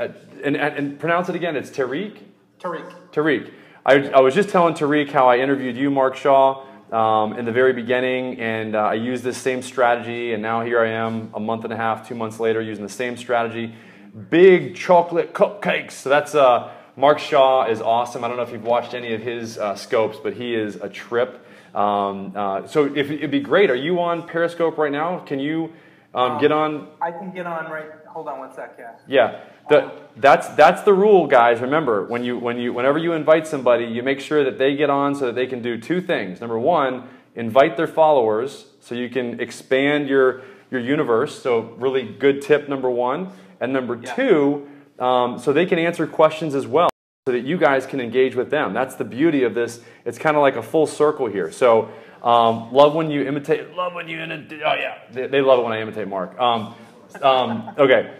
and pronounce it again. It's Tarikh? Tarikh. Tarikh. I was just telling Tarikh how I interviewed you, Mark Shaw, in the very beginning, and I used this same strategy, and now here I am a month and a half, 2 months later, using the same strategy. Big chocolate cupcakes. So that's Mark Shaw is awesome. I don't know if you've watched any of his scopes, but he is a trip. So it'd be great. Are you on Periscope right now? Can you get on? I can get on right. Hold on one sec. Yeah. That's the rule, guys. Remember, whenever you invite somebody, you make sure that they get on so that they can do two things. Number one, invite their followers so you can expand your universe. So really good tip number one. And number two, so they can answer questions as well, so that you guys can engage with them. That's the beauty of this. It's kind of like a full circle here. So love when you imitate. Oh yeah, they love it when I imitate Mark. Okay.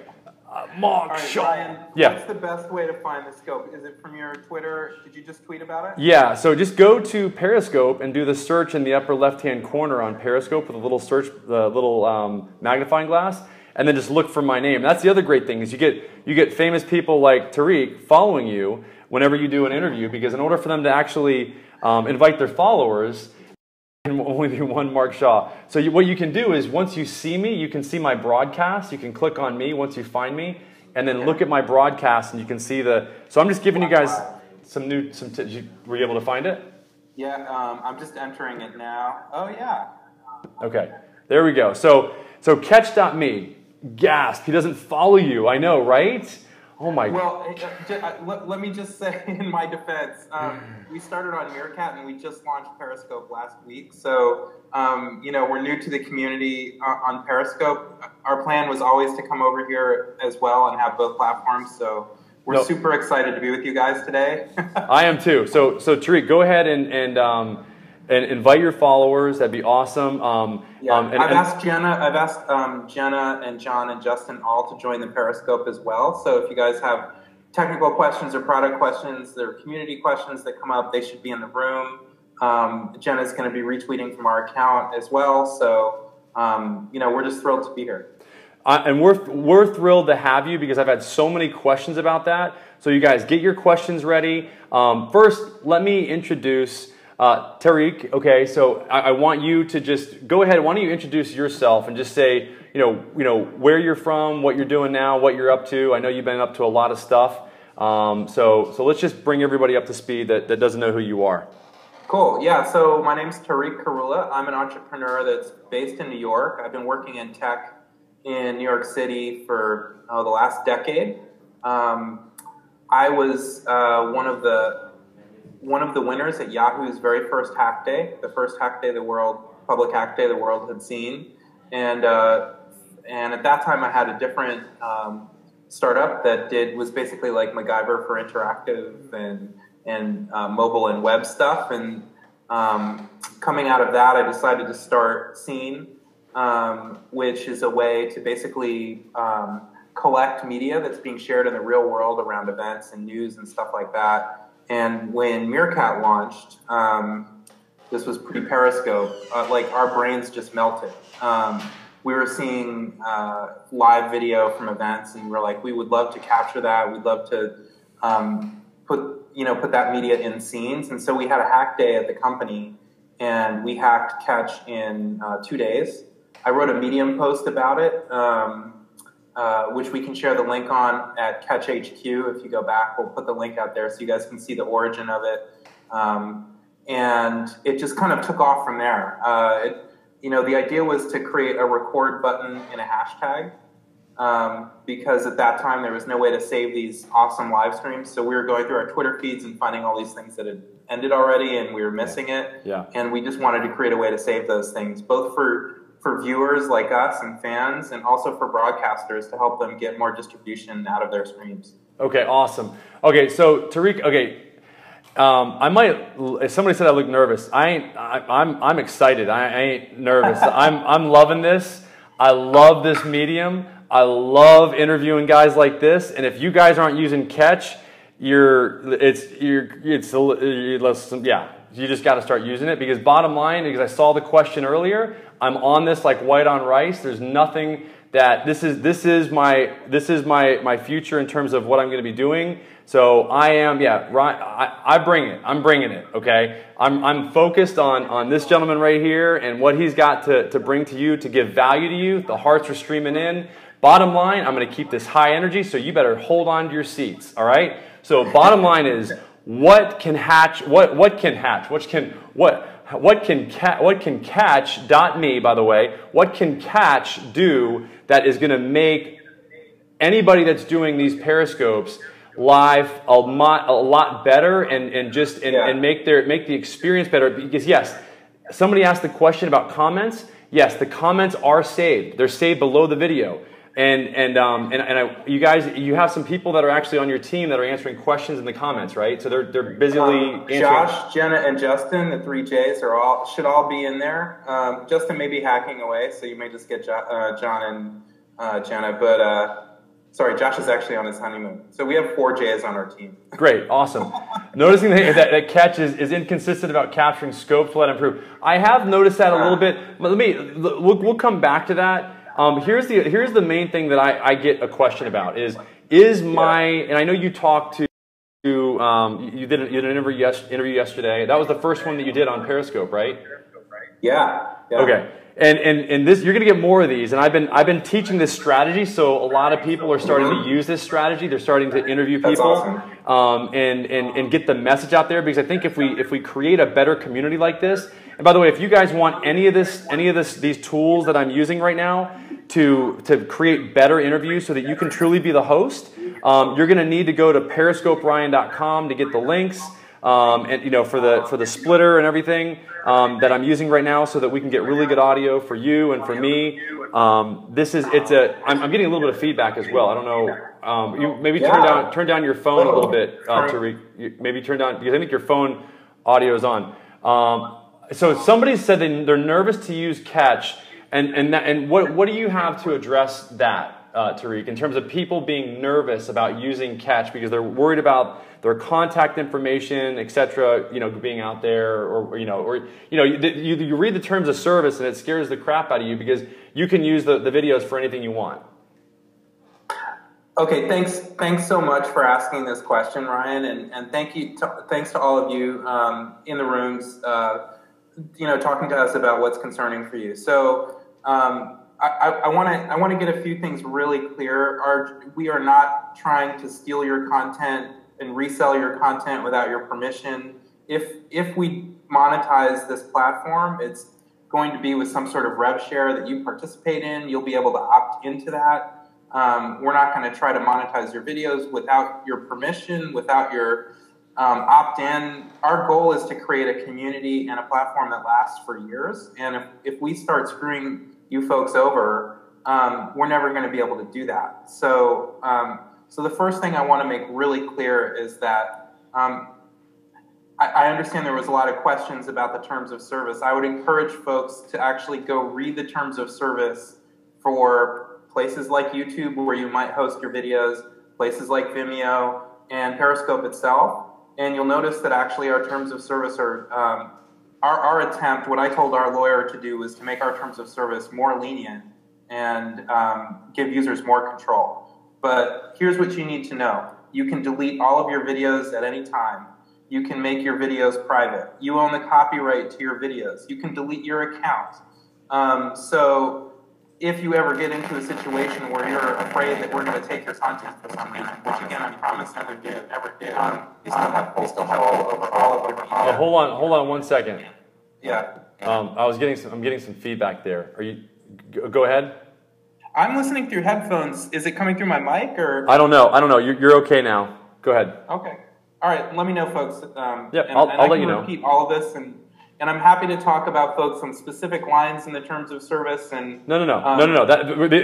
Mark Shaw. Ryan, what's the best way to find the scope? Is it from your Twitter? Did you just tweet about it? Yeah, so just go to Periscope and do the search in the upper left-hand corner on Periscope with a little search, the little magnifying glass, and then just look for my name. That's the other great thing is you get famous people like Tarikh following you whenever you do an interview, because in order for them to actually invite their followers, and only be one Mark Shaw. So what you can do is once you see me, you can see my broadcast. You can click on me once you find me, and then look at my broadcast, and you can see the. So I'm just giving you guys some tips. Were you able to find it? Yeah, I'm just entering it now. Oh yeah. Okay, there we go. So catch.me, gasp. He doesn't follow you. I know, right? Oh my. Well, let me just say in my defense, we started on Meerkat and we just launched Periscope last week. So, we're new to the community on Periscope. Our plan was always to come over here as well and have both platforms. So we're super excited to be with you guys today. I am too. So Tarikh, go ahead and invite your followers. That'd be awesome. I've asked Jenna and John and Justin all to join the Periscope as well. So if you guys have technical questions or product questions or community questions that come up, they should be in the room. Jenna's going to be retweeting from our account as well. So, we're just thrilled to be here. And we're thrilled to have you because I've had so many questions about that. So you guys get your questions ready. First, let me introduce Tarikh. Okay, so I want you to just go ahead. Why don't you introduce yourself and just say, where you're from, what you're doing now, what you're up to. I know you've been up to a lot of stuff. So let's just bring everybody up to speed that doesn't know who you are. Cool. Yeah. So my name's Tarikh Korula. I'm an entrepreneur that's based in New York. I've been working in tech in New York City for the last decade. I was one of the winners at Yahoo's very first hack day, the first hack day public hack day the world had seen. And at that time I had a different startup that was basically like MacGyver for interactive and mobile and web stuff. And coming out of that, I decided to start Scene, which is a way to basically collect media that's being shared in the real world around events and news and stuff like that. And when Meerkat launched, this was pre-Periscope, our brains just melted. We were seeing live video from events, and we're like, we would love to capture that. We'd love to put that media in scenes. And so we had a hack day at the company, and we hacked Catch in 2 days. I wrote a Medium post about it, which we can share the link on at Catch HQ. If you go back, we'll put the link out there so you guys can see the origin of it. And it just kind of took off from there. The idea was to create a record button in a hashtag, because at that time there was no way to save these awesome live streams. So we were going through our Twitter feeds and finding all these things that had ended already, and we were missing it. Yeah. And we just wanted to create a way to save those things, both for viewers like us and fans, and also for broadcasters to help them get more distribution out of their streams. Okay, awesome. Okay, so Tarikh, if somebody said I look nervous, I'm excited. I ain't nervous. I'm loving this. I love this medium. I love interviewing guys like this. And if you guys aren't using Catch, you just got to start using it, because bottom line, because I saw the question earlier, I'm on this like white on rice. There's nothing that this is my future in terms of what I'm going to be doing. So I am, yeah, I bring it. I'm bringing it, okay? I'm focused on this gentleman right here and what he's got to bring to you, to give value to you. The hearts are streaming in. Bottom line, I'm going to keep this high energy, so you better hold on to your seats, all right? So bottom line is, what can catch, .me, by the way, what can catch do that is going to make anybody that's doing these periscopes live a lot better and make the experience better? Because yes, somebody asked the question about comments. Yes, the comments are saved. They're saved below the video. You guys, you have some people that are actually on your team that are answering questions in the comments, right? So they're busily answering. Josh, Jenna, and Justin, the 3 J's, should all be in there. Justin may be hacking away, so you may just get John and Jenna. But sorry, Josh is actually on his honeymoon. So we have 4 J's on our team. Great, awesome. Noticing that Catch is inconsistent about capturing scopes will let improve. I have noticed that a little bit. We'll come back to that. Here's the main thing that I get a question about is my, and I know you talked to you did an interview yesterday. That was the first one that you did on Periscope, right? Yeah. Okay. And this, you're going to get more of these, and I've been teaching this strategy, so a lot of people are starting to use this strategy. They're starting to interview people, and get the message out there, because I think if we create a better community like this. And by the way, if you guys want any of these tools that I'm using right now to create better interviews so that you can truly be the host, you're going to need to go to periscoperyan.com to get the links. And for the splitter and everything that I'm using right now, so that we can get really good audio for you and for me. I'm getting a little bit of feedback as well. I don't know. You maybe turn down your phone a little bit, Tarikh. Maybe turn down, because I think your phone audio is on. So somebody said they're nervous to use Catch, and what do you have to address that, Tarikh, in terms of people being nervous about using Catch because they're worried about their contact information, etc., being out there, or you read the terms of service and it scares the crap out of you because you can use the videos for anything you want. Okay, thanks so much for asking this question, Ryan, and thanks to all of you in the rooms, talking to us about what's concerning for you. So I want to get a few things really clear. We are not trying to steal your content and resell your content without your permission. If we monetize this platform, it's going to be with some sort of rev share that you participate in. You'll be able to opt into that. We're not going to try to monetize your videos without your permission, without your opt-in. Our goal is to create a community and a platform that lasts for years. And if we start screwing you folks over, we're never going to be able to do that. So the first thing I want to make really clear is that I understand there was a lot of questions about the terms of service. I would encourage folks to actually go read the terms of service for places like YouTube, where you might host your videos, places like Vimeo, and Periscope itself. And you'll notice that actually our terms of service are, our attempt, what I told our lawyer to do, was to make our terms of service more lenient and give users more control. But here's what you need to know. You can delete all of your videos at any time. You can make your videos private. You own the copyright to your videos. You can delete your account. So if you ever get into a situation where you're afraid that we're going to take your content for some reason, which again, I promise never did, you still have full control over all of your content. Hold on 1 second. Yeah. I'm getting some feedback there. Go ahead. I'm listening through headphones. Is it coming through my mic or? I don't know. You're okay now. Go ahead. Okay. All right. Let me know, folks. I'll let you know. Repeat all of this, and I'm happy to talk about folks on specific lines in the terms of service. And no.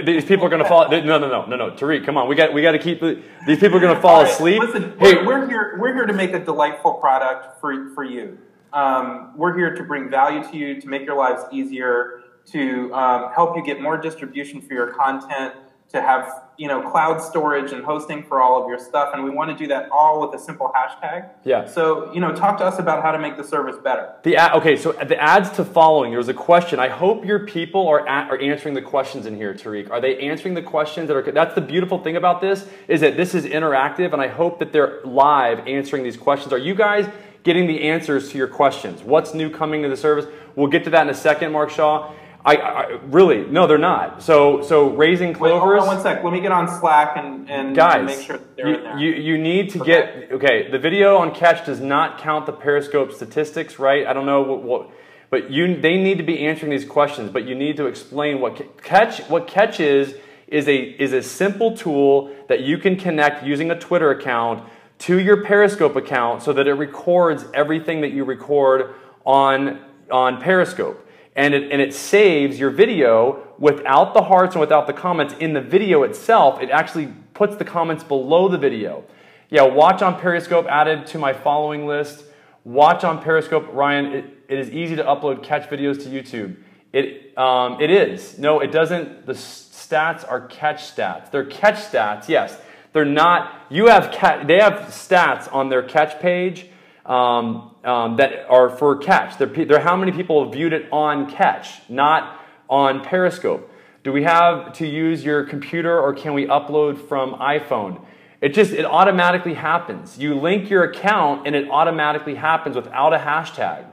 These people are going to fall. No. Tarikh, come on. We got to keep these people are going to fall asleep. Listen, hey, we're here to make a delightful product for you. We're here to bring value to you, to make your lives easier, to help you get more distribution for your content, to have, you know, cloud storage and hosting for all of your stuff, and we want to do that all with a simple hashtag. Yeah. So, you know, talk to us about how to make the service better. Okay, so the ads to following, there was a question. I hope your people are answering the questions in here, Tarikh. Are they answering the questions that's the beautiful thing about this, is that this is interactive, and I hope that they're live answering these questions. Are you guys getting the answers to your questions? What's new coming to the service? We'll get to that in a second, Mark Shaw. I really, no, they're not. So raising clovers. Wait, hold on one sec. Let me get on Slack and guys, make sure that they're in there. You need to get, okay, the video on Catch does not count the Periscope statistics, right? I don't know but they need to be answering these questions, but you need to explain what Catch is a simple tool that you can connect using a Twitter account to your Periscope account so that it records everything that you record on Periscope. And it saves your video without the hearts and without the comments in the video itself. It actually puts the comments below the video. Yeah, watch on Periscope added to my following list. Watch on Periscope, Ryan. It is easy to upload Catch videos to YouTube. It is. No, it doesn't. The stats are Catch stats. They're Catch stats. Yes, they're not. They have stats on their Catch page. That are for Catch. They're how many people have viewed it on Catch, not on Periscope. Do we have to use your computer or can we upload from iPhone? It automatically happens. You link your account and it automatically happens without a hashtag.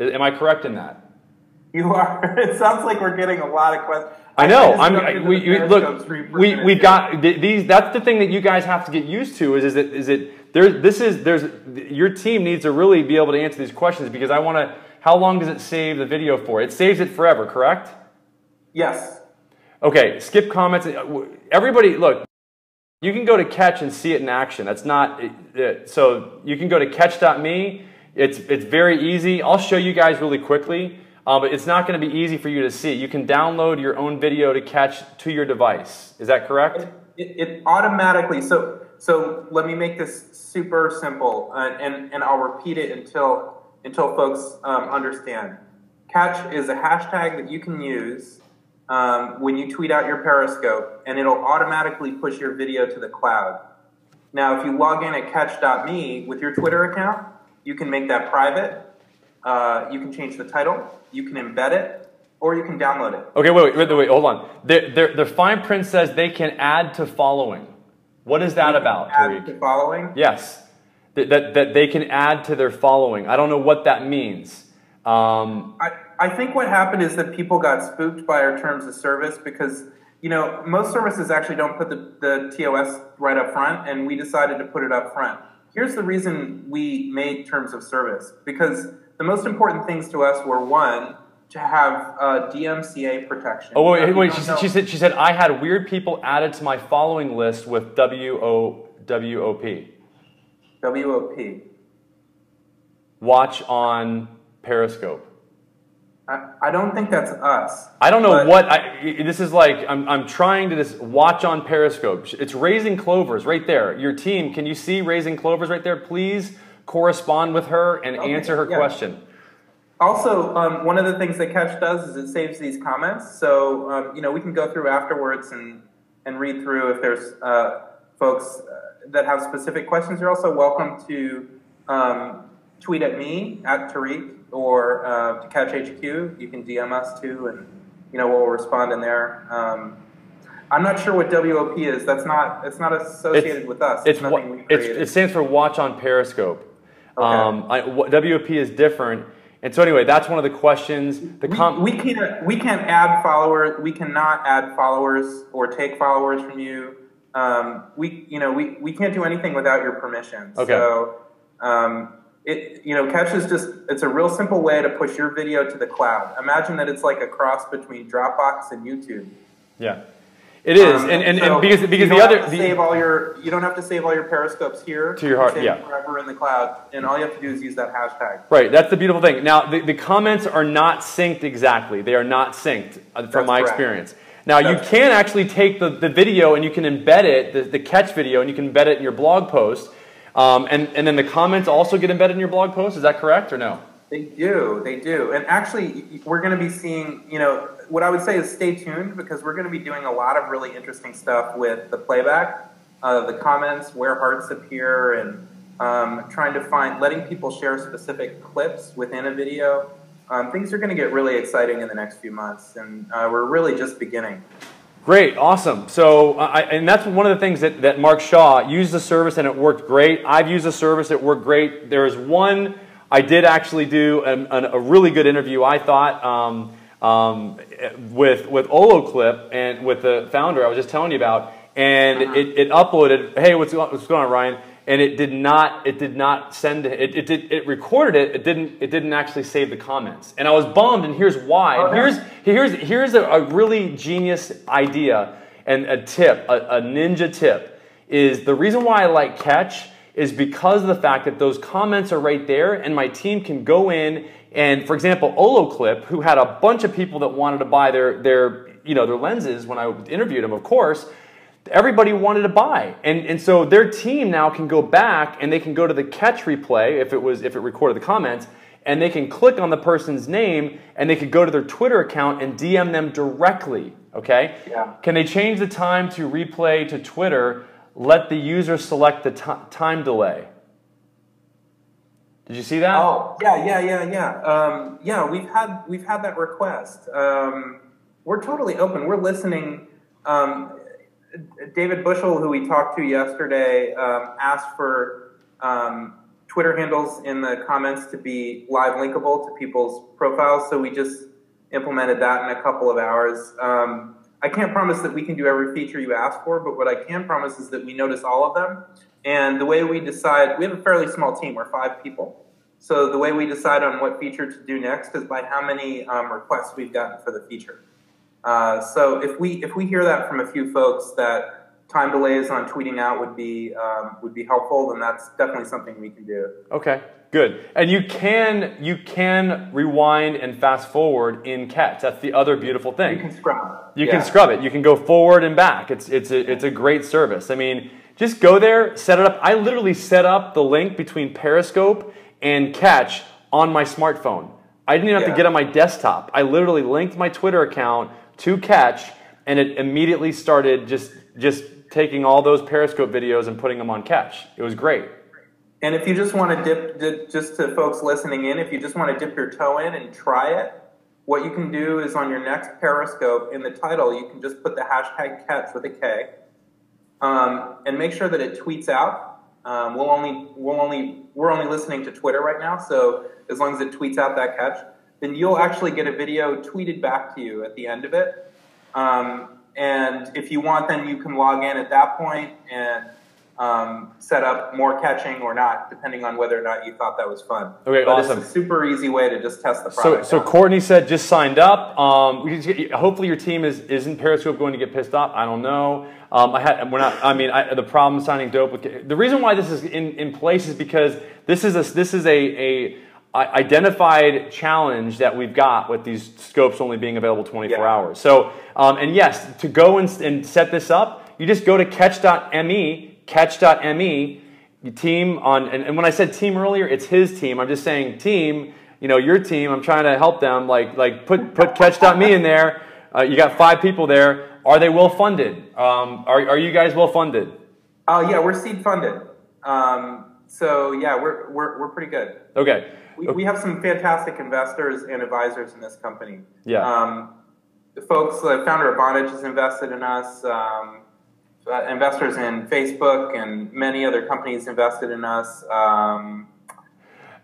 Am I correct in that? You are. It sounds like we're getting a lot of questions. I know. We've got these. That's the thing that you guys have to get used to. Your team needs to really be able to answer these questions because I want to. How long does it save the video for? It saves it forever, correct? Yes. Okay. Skip comments. Everybody, look. You can go to Catch and see it in action. That's not. So you can go to catch.me. It's very easy. I'll show you guys really quickly. But it's not going to be easy for you to see. You can download your own video to Catch to your device. Is that correct? It automatically, so let me make this super simple, and I'll repeat it until folks understand. Catch is a hashtag that you can use when you tweet out your Periscope, and it'll automatically push your video to the cloud. Now, if you log in at catch.me with your Twitter account, you can make that private. You can change the title, you can embed it, or you can download it. Okay, wait, hold on. The fine print says they can add to following. What is that about, Tarikh? Add to following? Yes, that they can add to their following. I don't know what that means. I think what happened is that people got spooked by our terms of service because, you know, most services actually don't put the TOS right up front, and we decided to put it up front. Here's the reason we made terms of service, because the most important things to us were, one, to have DMCA protection. Oh, wait. She said I had weird people added to my following list with WOP. WOP. Watch on Periscope. I don't think that's us. I don't know what this is like. I'm trying to just watch on Periscope. It's Raising Clovers right there. Your team, can you see Raising Clovers right there? Please correspond with her and answer her question. Also, one of the things that Catch does is it saves these comments. So, you know, we can go through afterwards and read through if there's folks that have specific questions. You're also welcome to tweet at me, at Tarikh, or to Catch HQ. You can DM us too, and, you know, we'll respond in there. I'm not sure what WOP is. It's not associated with us. It stands for Watch on Periscope. Okay. WOP is different. And so anyway, that's one of the questions. We can't add followers. We cannot add followers or take followers from you. We can't do anything without your permission. Okay. So Catch is it's a real simple way to push your video to the cloud. Imagine that it's like a cross between Dropbox and YouTube. Yeah. It is, and because you don't have to save all your Periscopes here to your heart, forever in the cloud, and all you have to do is use that hashtag. Right, that's the beautiful thing. Now, the comments are not synced exactly. They are not synced from my experience. Now, you can actually take the video and you can embed it, the Catch video, and you can embed it in your blog post, and then the comments also get embedded in your blog post. Is that correct or no? They do. And actually, we're going to be seeing, what I would say is stay tuned, because we're going to be doing a lot of really interesting stuff with the playback, the comments, where hearts appear, and trying to letting people share specific clips within a video. Things are going to get really exciting in the next few months, and we're really just beginning. Great, awesome. So, and that's one of the things that Mark Shaw used the service and it worked great. I've used the service, it worked great. There's one, I did actually do a really good interview, I thought, with Oloclip and with the founder I was just telling you about, and it uploaded, hey, what's going on, Ryan? And it did not send it recorded it. It didn't actually save the comments, and I was bummed. And here's why. Okay. Here's a really genius idea and a tip, a ninja tip, is the reason why I like Catch is because of the fact that those comments are right there, and my team can go in and, for example, Oloclip, who had a bunch of people that wanted to buy their lenses when I interviewed them, of course. Everybody wanted to buy, and so their team now can go back and they can go to the Catch replay if it recorded the comments, and they can click on the person's name and they could go to their Twitter account and DM them directly. Okay? Yeah. Can they change the time to replay to Twitter? Let the user select the time delay. Did you see that? Oh, yeah. Yeah, we've had that request. We're totally open. We're listening. David Bushell, who we talked to yesterday, asked for Twitter handles in the comments to be live linkable to people's profiles, so we just implemented that in a couple of hours. I can't promise that we can do every feature you ask for, but what I can promise is that we notice all of them. And the way we decide, we have a fairly small team, we're 5 people. So the way we decide on what feature to do next is by how many requests we've gotten for the feature. So if we hear that from a few folks that time delays on tweeting out would be helpful, then that's definitely something we can do. Okay, good. And you can rewind and fast forward in Catch. That's the other beautiful thing. You can scrub. You can scrub it. You can go forward and back. It's a great service. I mean, just go there, set it up. I literally set up the link between Periscope and Catch on my smartphone. I didn't even have to get on my desktop. I literally linked my Twitter account to Catch, and it immediately started just taking all those Periscope videos and putting them on Catch. It was great. And if you just want to dip, just to folks listening in, if you just want to dip your toe in and try it, what you can do is on your next Periscope, in the title, you can just put the hashtag Catch with a K, and make sure that it tweets out. We're only listening to Twitter right now, so as long as it tweets out that Catch, then you'll actually get a video tweeted back to you at the end of it. And if you want, then you can log in at that point and set up more catching or not, depending on whether or not you thought that was fun. Okay, but awesome. It's a super easy way to just test the product. So Courtney said just signed up. Hopefully your team isn't Periscope going to get pissed off. I don't know. The problem signing dope. The reason why this is in place is because this is a identified challenge that we've got with these scopes only being available 24 hours. So, and yes, to go and set this up, you just go to catch.me, team on, and when I said team earlier, it's his team. I'm just saying team, your team, I'm trying to help them, like put catch.me in there. You got 5 people there. Are they well funded? Are you guys well funded? Yeah, we're seed funded. So yeah, we're pretty good. Okay. We have some fantastic investors and advisors in this company. Yeah. The folks, the founder of Vonage has invested in us. Investors in Facebook and many other companies invested in us.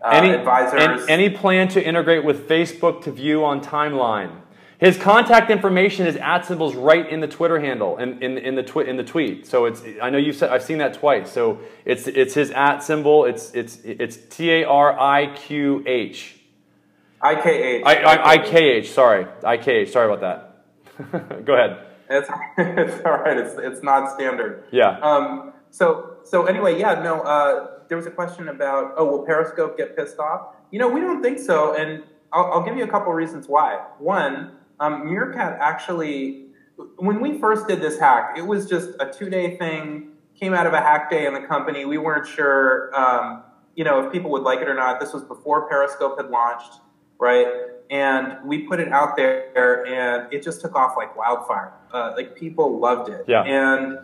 Advisors. Any plan to integrate with Facebook to view on timeline? His contact information is @ right in the Twitter handle in the tweet. So I know you've said, I've seen that twice. So it's his @ symbol. It's TARIQH. IKH. IKH. Sorry, IKH. Sorry about that. Go ahead. It's all right. It's not standard. Yeah. So anyway, yeah. No. There was a question about, will Periscope get pissed off? We don't think so, and I'll give you a couple reasons why. One. Meerkat actually, when we first did this hack, it was just a 2-day thing, came out of a hack day in the company. We weren't sure if people would like it or not. This was before Periscope had launched, right? And we put it out there, and it just took off like wildfire. Like people loved it, Yeah. And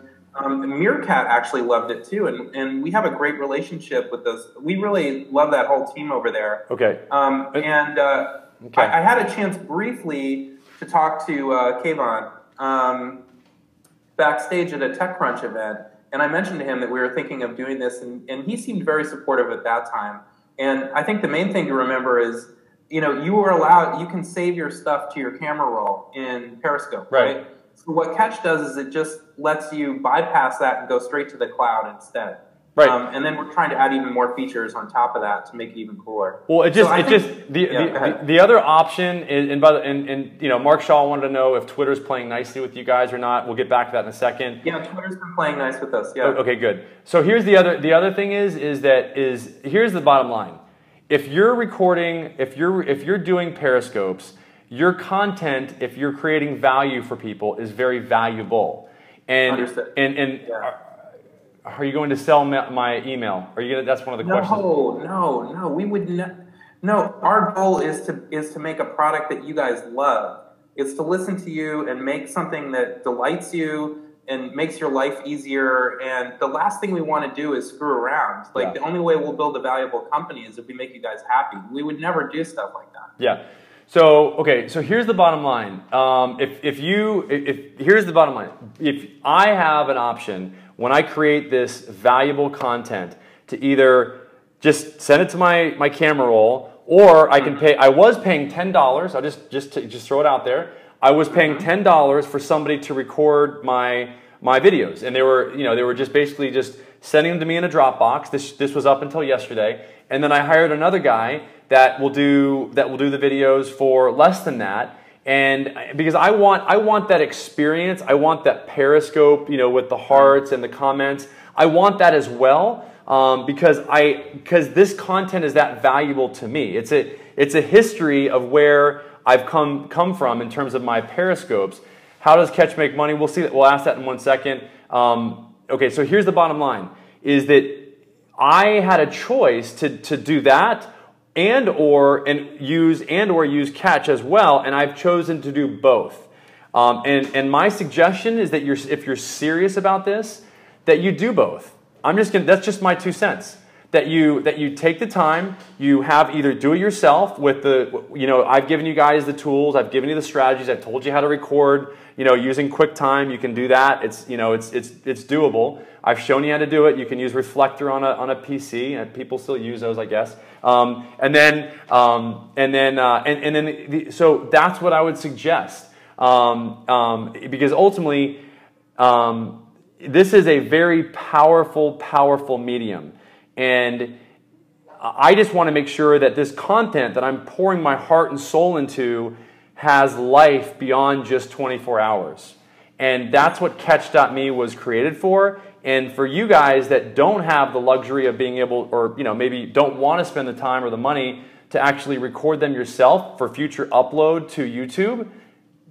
Meerkat actually loved it too, and we have a great relationship with those. We really love that whole team over there. Okay. Okay. I had a chance briefly to talk to Kayvon backstage at a TechCrunch event, and I mentioned to him that we were thinking of doing this, and he seemed very supportive at that time. And I think the main thing to remember is, you can save your stuff to your camera roll in Periscope, right? So what Catch does is it just lets you bypass that and go straight to the cloud instead. Right. And then we're trying to add even more features on top of that to make it even cooler. Well, the other option is, and Mark Shaw wanted to know if Twitter's playing nicely with you guys or not. We'll get back to that in a second. Yeah, Twitter's been playing nice with us. Yeah. Okay, good. So here's the other thing here's the bottom line. If you're recording, if you're doing Periscopes, your content, if you're creating value for people, is very valuable. And understood. Are you going to sell my email? Are you going to? That's one of the questions. No. We would not. No, our goal is to make a product that you guys love. It's to listen to you and make something that delights you and makes your life easier. And the last thing we want to do is screw around. Like the only way we'll build a valuable company is if we make you guys happy. We would never do stuff like that. Yeah. So here's the bottom line. Here's the bottom line. If I have an option when I create this valuable content to either just send it to my camera roll, or I can pay. I was paying $10. I'll just throw it out there. I was paying $10 for somebody to record my videos, and they were just basically just sending them to me in a Dropbox. This was up until yesterday, and then I hired another guy that will do the videos for less than that. And because I want that experience, I want that Periscope, with the hearts and the comments. I want that as well, because this content is that valuable to me. It's a history of where I've come from in terms of my Periscopes. How does Catch make money? We'll see that. We'll ask that in 1 second. Okay, so here's the bottom line: is that I had a choice to do that and or use Catch as well, and I've chosen to do both. And my suggestion is that if you're serious about this, that you do both. That's just my 2 cents. That you take the time, you have either do it yourself with I've given you guys the tools, I've given you the strategies, I've told you how to record, using QuickTime, you can do that. It's doable. I've shown you how to do it. You can use Reflector on a PC, and people still use those, I guess. So that's what I would suggest, because ultimately, this is a very powerful medium. And I just want to make sure that this content that I'm pouring my heart and soul into has life beyond just 24 hours. And that's what Catch.me was created for. And for you guys that don't have the luxury of being able, or maybe don't want to spend the time or the money to actually record them yourself for future upload to YouTube,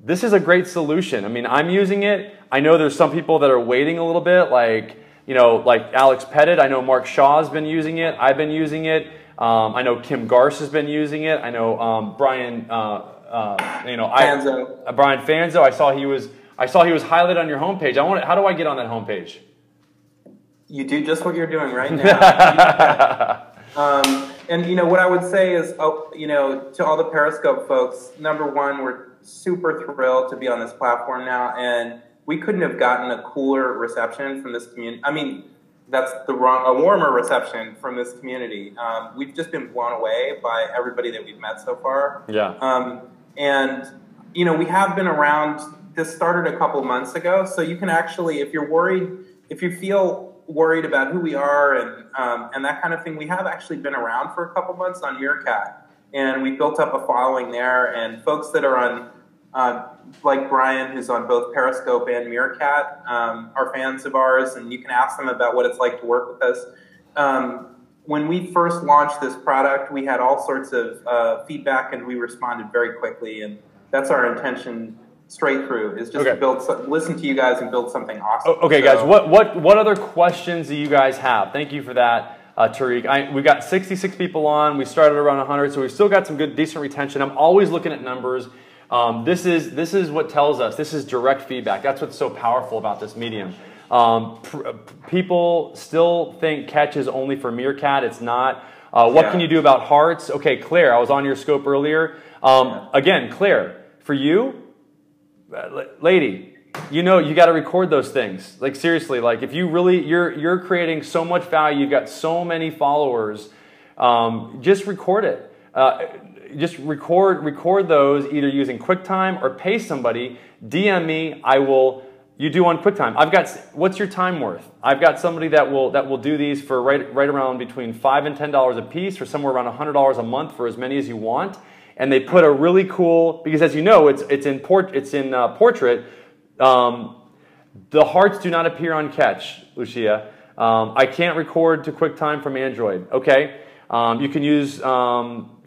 this is a great solution. I mean, I'm using it. I know there's some people that are waiting a little bit, like Alex Pettit. I know Mark Shaw's been using it. I've been using it. I know Kim Garce has been using it. I know Brian Fanzo. Brian Fanzo. I saw he was highlighted on your homepage. How do I get on that homepage? You do just what you're doing right now. And what I would say is, to all the Periscope folks, number one, we're super thrilled to be on this platform now, and we couldn't have gotten a cooler reception from this community. I mean, a warmer reception from this community. We've just been blown away by everybody that we've met so far. Yeah. We have been around. This started a couple months ago, so you can actually, if you feel worried about who we are and that kind of thing, we have actually been around for a couple months on Meerkat, and we built up a following there. And folks that are on, like Brian, who's on both Periscope and Meerkat, are fans of ours, and you can ask them about what it's like to work with us. When we first launched this product, we had all sorts of feedback, and we responded very quickly, and that's our intention straight through, is just to listen to you guys and build something awesome. Okay, guys, what other questions do you guys have? Thank you for that. Tarikh. We got 66 people on. We started around 100, so we've still got some good, decent retention. I'm always looking at numbers. This is what tells us. This is direct feedback. That's what's so powerful about this medium. People still think catch is only for Meerkat. It's not. What can you do about hearts? Okay, Claire, I was on your scope earlier. Again, Claire, for you, lady, you know you got to record those things. Like seriously, like if you really, you're creating so much value, you've got so many followers, just record it. Just record those either using QuickTime or pay somebody. DM me, you do on QuickTime. What's your time worth? I've got somebody that will do these for right around between $5 and $10 a piece, or somewhere around $100 a month for as many as you want. And they put a really cool, because as you know, it's in portrait. The hearts do not appear on catch, Lucia. I can't record to QuickTime from Android. Okay, you can use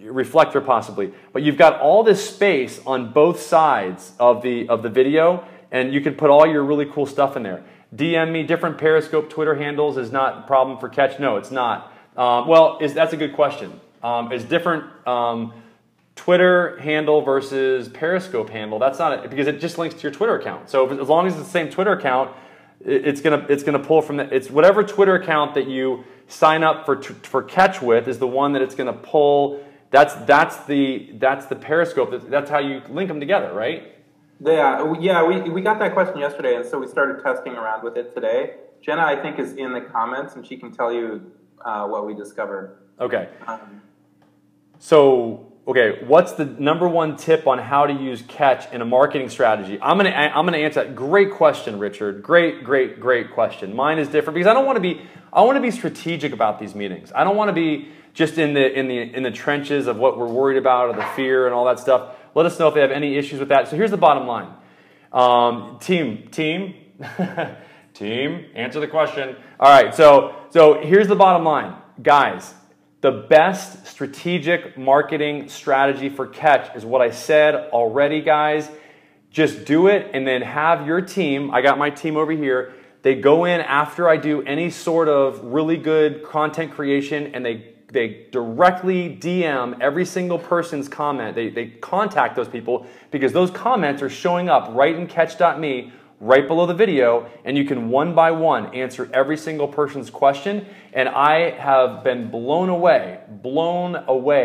Reflector possibly, but you've got all this space on both sides of the video. And you can put all your really cool stuff in there. DM me. Different Periscope Twitter handles is not a problem for catch. No, it's not. That's a good question. Is different Twitter handle versus Periscope handle? That's not it, because it just links to your Twitter account. So as long as it's the same Twitter account, it's gonna pull from that. It's whatever Twitter account that you sign up for catch with is the one that it's gonna pull. That's the Periscope. That's how you link them together, right? Yeah, we got that question yesterday, and so we started testing around with it today. Jenna, I think, is in the comments, and she can tell you what we discovered. Okay. What's the _1 tip on how to use catch in a marketing strategy? I'm gonna answer that. Great question, Richard. Great question. Mine is different because I want to be strategic about these meetings. I don't want to be just in the trenches of what we're worried about or the fear and all that stuff. Let us know if they have any issues with that. So here's the bottom line. Team, answer the question. All right, so here's the bottom line. Guys, the best strategic marketing strategy for catch is what I said already, guys. Just do it and then have your team, I got my team over here, they go in after I do any sort of really good content creation and they directly DM every single person's comment. They contact those people because those comments are showing up right in catch.me, right below the video, and you can one by one answer every single person's question. And I have been blown away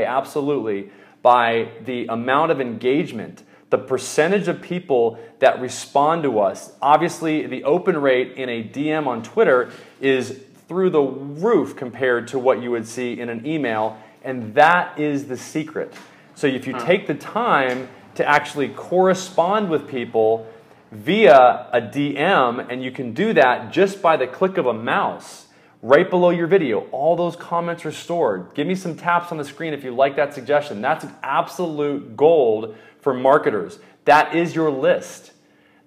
absolutely by the amount of engagement, the percentage of people that respond to us. Obviously, the open rate in a DM on Twitter is through the roof compared to what you would see in an email, and that is the secret. So if you take the time to actually correspond with people via a DM, and you can do that just by the click of a mouse right below your video, all those comments are stored. Give me some taps on the screen if you like that suggestion. That's absolute gold for marketers. That is your list.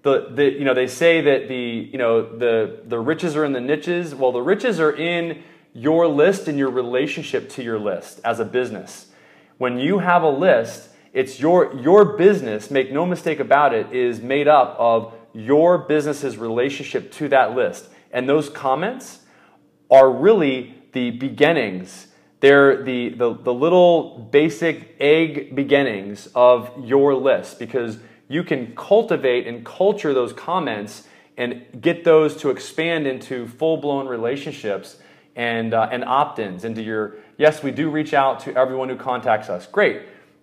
They say that the riches are in the niches. Well, the riches are in your list and your relationship to your list as a business. When you have a list, it's your business, make no mistake about it, is made up of your business's relationship to that list. And those comments are really the beginnings. They're the little basic egg beginnings of your list, because you can cultivate and culture those comments and get those to expand into full-blown relationships and opt-ins into your, yes, we do reach out to everyone who contacts us. Great.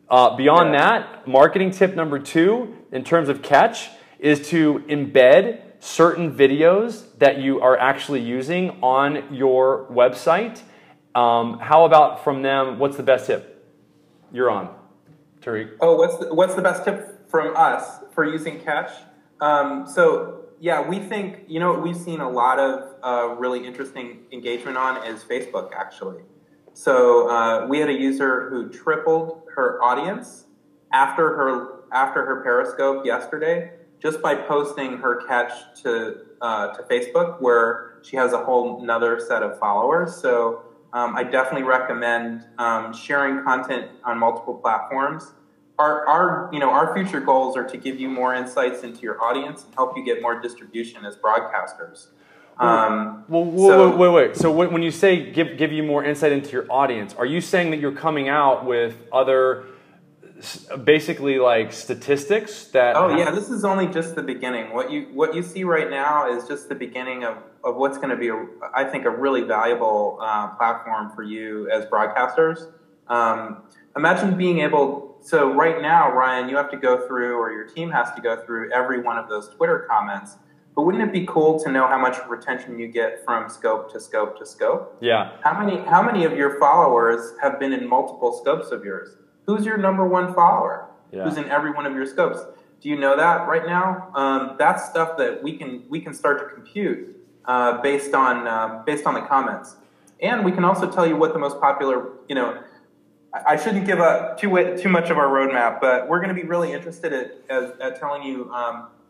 Beyond that, marketing tip number 2 in terms of catch is to embed certain videos that you are actually using on your website. How about from them, what's the best tip? You're on, Tarikh. Oh, what's the best tip from us for using catch? We think, what we've seen a lot of really interesting engagement on is Facebook, actually. So we had a user who tripled her audience after her Periscope yesterday, just by posting her catch to Facebook, where she has a whole nother set of followers. So I definitely recommend sharing content on multiple platforms. Our future goals are to give you more insights into your audience and help you get more distribution as broadcasters. Wait. So when you say give you more insight into your audience, are you saying that you're coming out with other, basically like statistics that? Oh yeah, this is only just the beginning. What you see right now is just the beginning of what's going to be, I think, a really valuable platform for you as broadcasters. Imagine being able. So right now, Ryan, you have to go through, or your team has to go through every one of those Twitter comments. But wouldn't it be cool to know how much retention you get from scope to scope to scope? Yeah. How many of your followers have been in multiple scopes of yours? Who's your number one follower? Yeah. Who's in every one of your scopes? Do you know that right now? That's stuff that we can start to compute based on the comments, and we can also tell you what the most popular. I shouldn't give up too much of our roadmap, but we're going to be really interested at telling you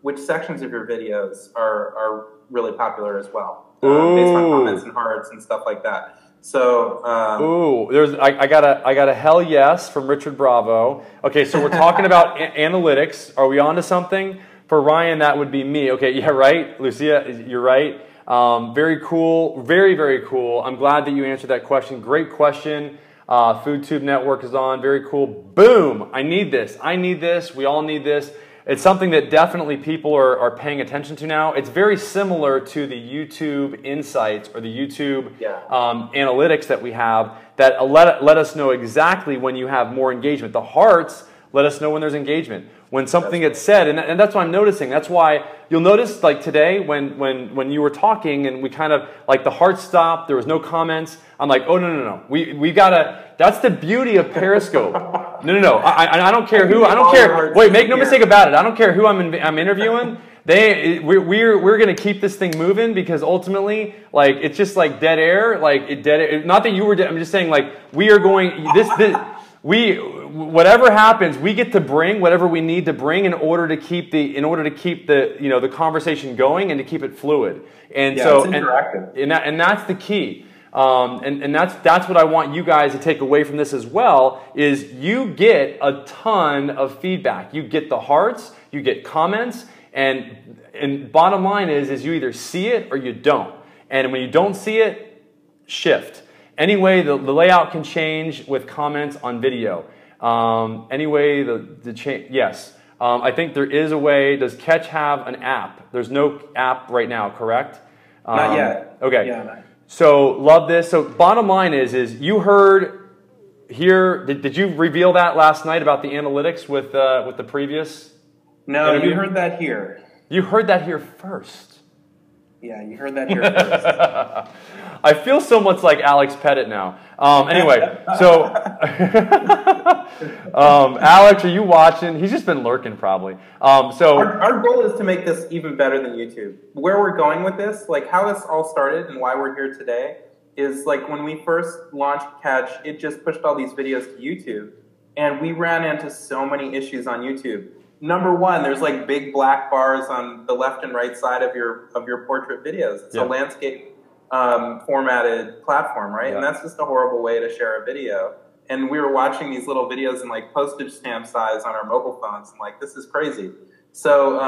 which sections of your videos are really popular as well, based on comments and hearts and stuff like that. So, I got a hell yes from Richard Bravo. Okay, so we're talking about analytics. Are we on to something? For Ryan, that would be me. Okay, yeah, right. Lucia, you're right. Very cool. Very, very cool. I'm glad that you answered that question. Great question. FoodTube Network is on. Very cool. Boom. I need this. I need this. We all need this. It's something that definitely people are paying attention to now. It's very similar to the YouTube insights or the YouTube analytics that we have that let us know exactly when you have more engagement. The hearts let us know when there's engagement. When something gets said, and that's what I'm noticing. That's why you'll notice, like today, when you were talking and we kind of, like the heart stopped, there was no comments. I'm like, oh, no. We gotta, that's the beauty of Periscope. No. I don't care who, I don't care. Wait, make no mistake about it. I don't care who I'm interviewing. We're gonna keep this thing moving because ultimately, like, it's just like dead air. Like, dead air. Not that you were dead, I'm just saying, like, we are going, whatever happens, we get to bring whatever we need to bring in order to keep the conversation going and to keep it fluid. And so it's interactive. And that's the key. And that's what I want you guys to take away from this as well, is you get a ton of feedback. You get the hearts, you get comments, and bottom line is you either see it or you don't. And when you don't see it, shift. Anyway, the layout can change with comments on video. Anyway, the change, yes. I think there is a way. Does Catch have an app? There's no app right now, correct? Not yet. Okay. Yeah. So love this. So bottom line is you heard here. Did you reveal that last night about the analytics with the previous? No, interview? You heard that here. You heard that here first. Yeah, you heard that here first. I feel so much like Alex Pettit now. Anyway, so Alex, are you watching? He's just been lurking probably. So our goal is to make this even better than YouTube. Where we're going with this, like how this all started and why we're here today, is like when we first launched Catch, it just pushed all these videos to YouTube, and we ran into so many issues on YouTube. Number one, there's like big black bars on the left and right side of your portrait videos. It's a landscape formatted platform, right? Yeah. And that's just a horrible way to share a video. And we were watching these little videos in like postage stamp size on our mobile phones, and like, this is crazy. So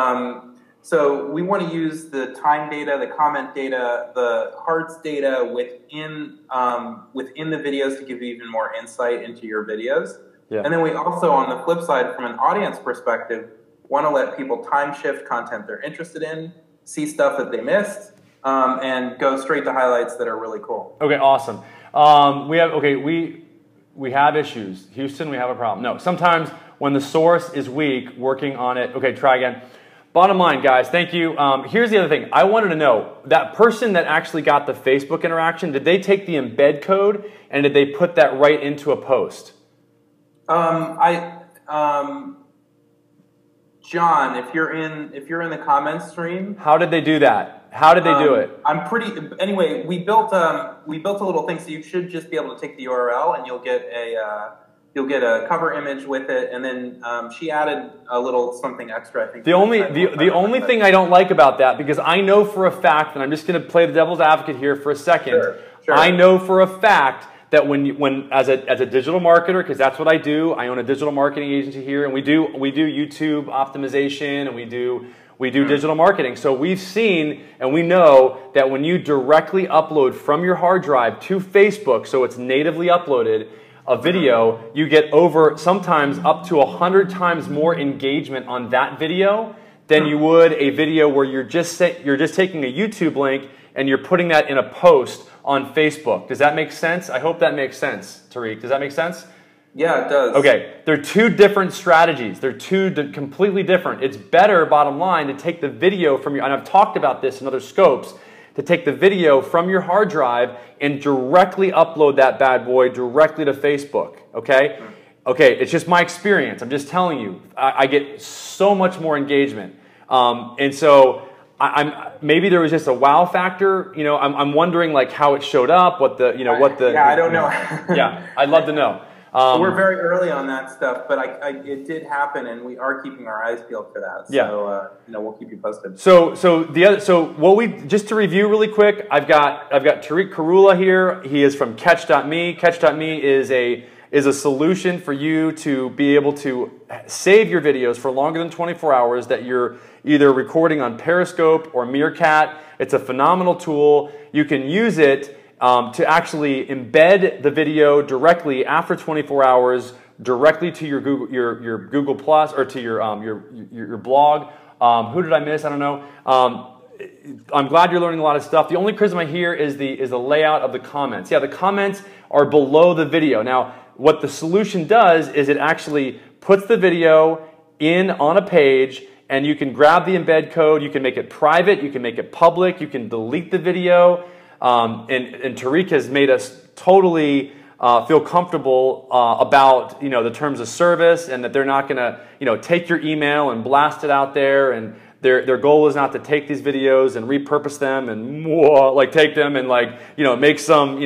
so we want to use the time data, the comment data, the hearts data within the videos to give you even more insight into your videos. Yeah. And then we also, on the flip side, from an audience perspective, want to let people time shift content they're interested in, see stuff that they missed, and go straight to highlights that are really cool. Okay, awesome. We have issues. Houston, we have a problem. No, sometimes when the source is weak, working on it. Okay, try again. Bottom line, guys, thank you. Here's the other thing. I wanted to know, that person that actually got the Facebook interaction, did they take the embed code and did they put that right into a post? John, if you're in the comments stream, how did they do that? How did they do it? Anyway, we built a little thing, so you should just be able to take the URL and you'll get a cover image with it, and then she added a little something extra. I think the only thing I don't like about that, because I know for a fact, and I'm just going to play the devil's advocate here for a second. Sure. I know for a fact that when as a digital marketer, because that's what I do. I own a digital marketing agency here, and we do YouTube optimization, and we We do digital marketing. So we've seen and we know that when you directly upload from your hard drive to Facebook, so it's natively uploaded, a video, you get over sometimes up to 100 times more engagement on that video than you would a video where you're just taking a YouTube link and you're putting that in a post on Facebook. Does that make sense? I hope that makes sense, Tarikh. Does that make sense? Yeah, it does. Okay, they're two different strategies. They're completely different. It's better, bottom line, to take the video from your, and I've talked about this in other scopes, to take the video from your hard drive and directly upload that bad boy directly to Facebook, okay? Okay, it's just my experience. I'm just telling you. I get so much more engagement. And so maybe there was just a wow factor. You know, I'm wondering like how it showed up, what the. Yeah, I don't know. Yeah, I'd love to know. We're very early on that stuff, but it did happen, and we are keeping our eyes peeled for that. So we'll keep you posted. So just to review really quick, I've got Tarikh Korula here. He is from Catch.me. Catch.me is a solution for you to be able to save your videos for longer than 24 hours that you're either recording on Periscope or Meerkat. It's a phenomenal tool. You can use it to actually embed the video directly after 24 hours directly to your Google Plus or to your blog. Who did I miss? I don't know. I'm glad you're learning a lot of stuff. The only criticism I hear is the layout of the comments. Yeah, the comments are below the video. Now, what the solution does is it actually puts the video in on a page, and you can grab the embed code. You can make it private. You can make it public. You can delete the video. And Tarikh has made us totally feel comfortable about the terms of service, and that they're not going to take your email and blast it out there. And their goal is not to take these videos and repurpose them and take them and make some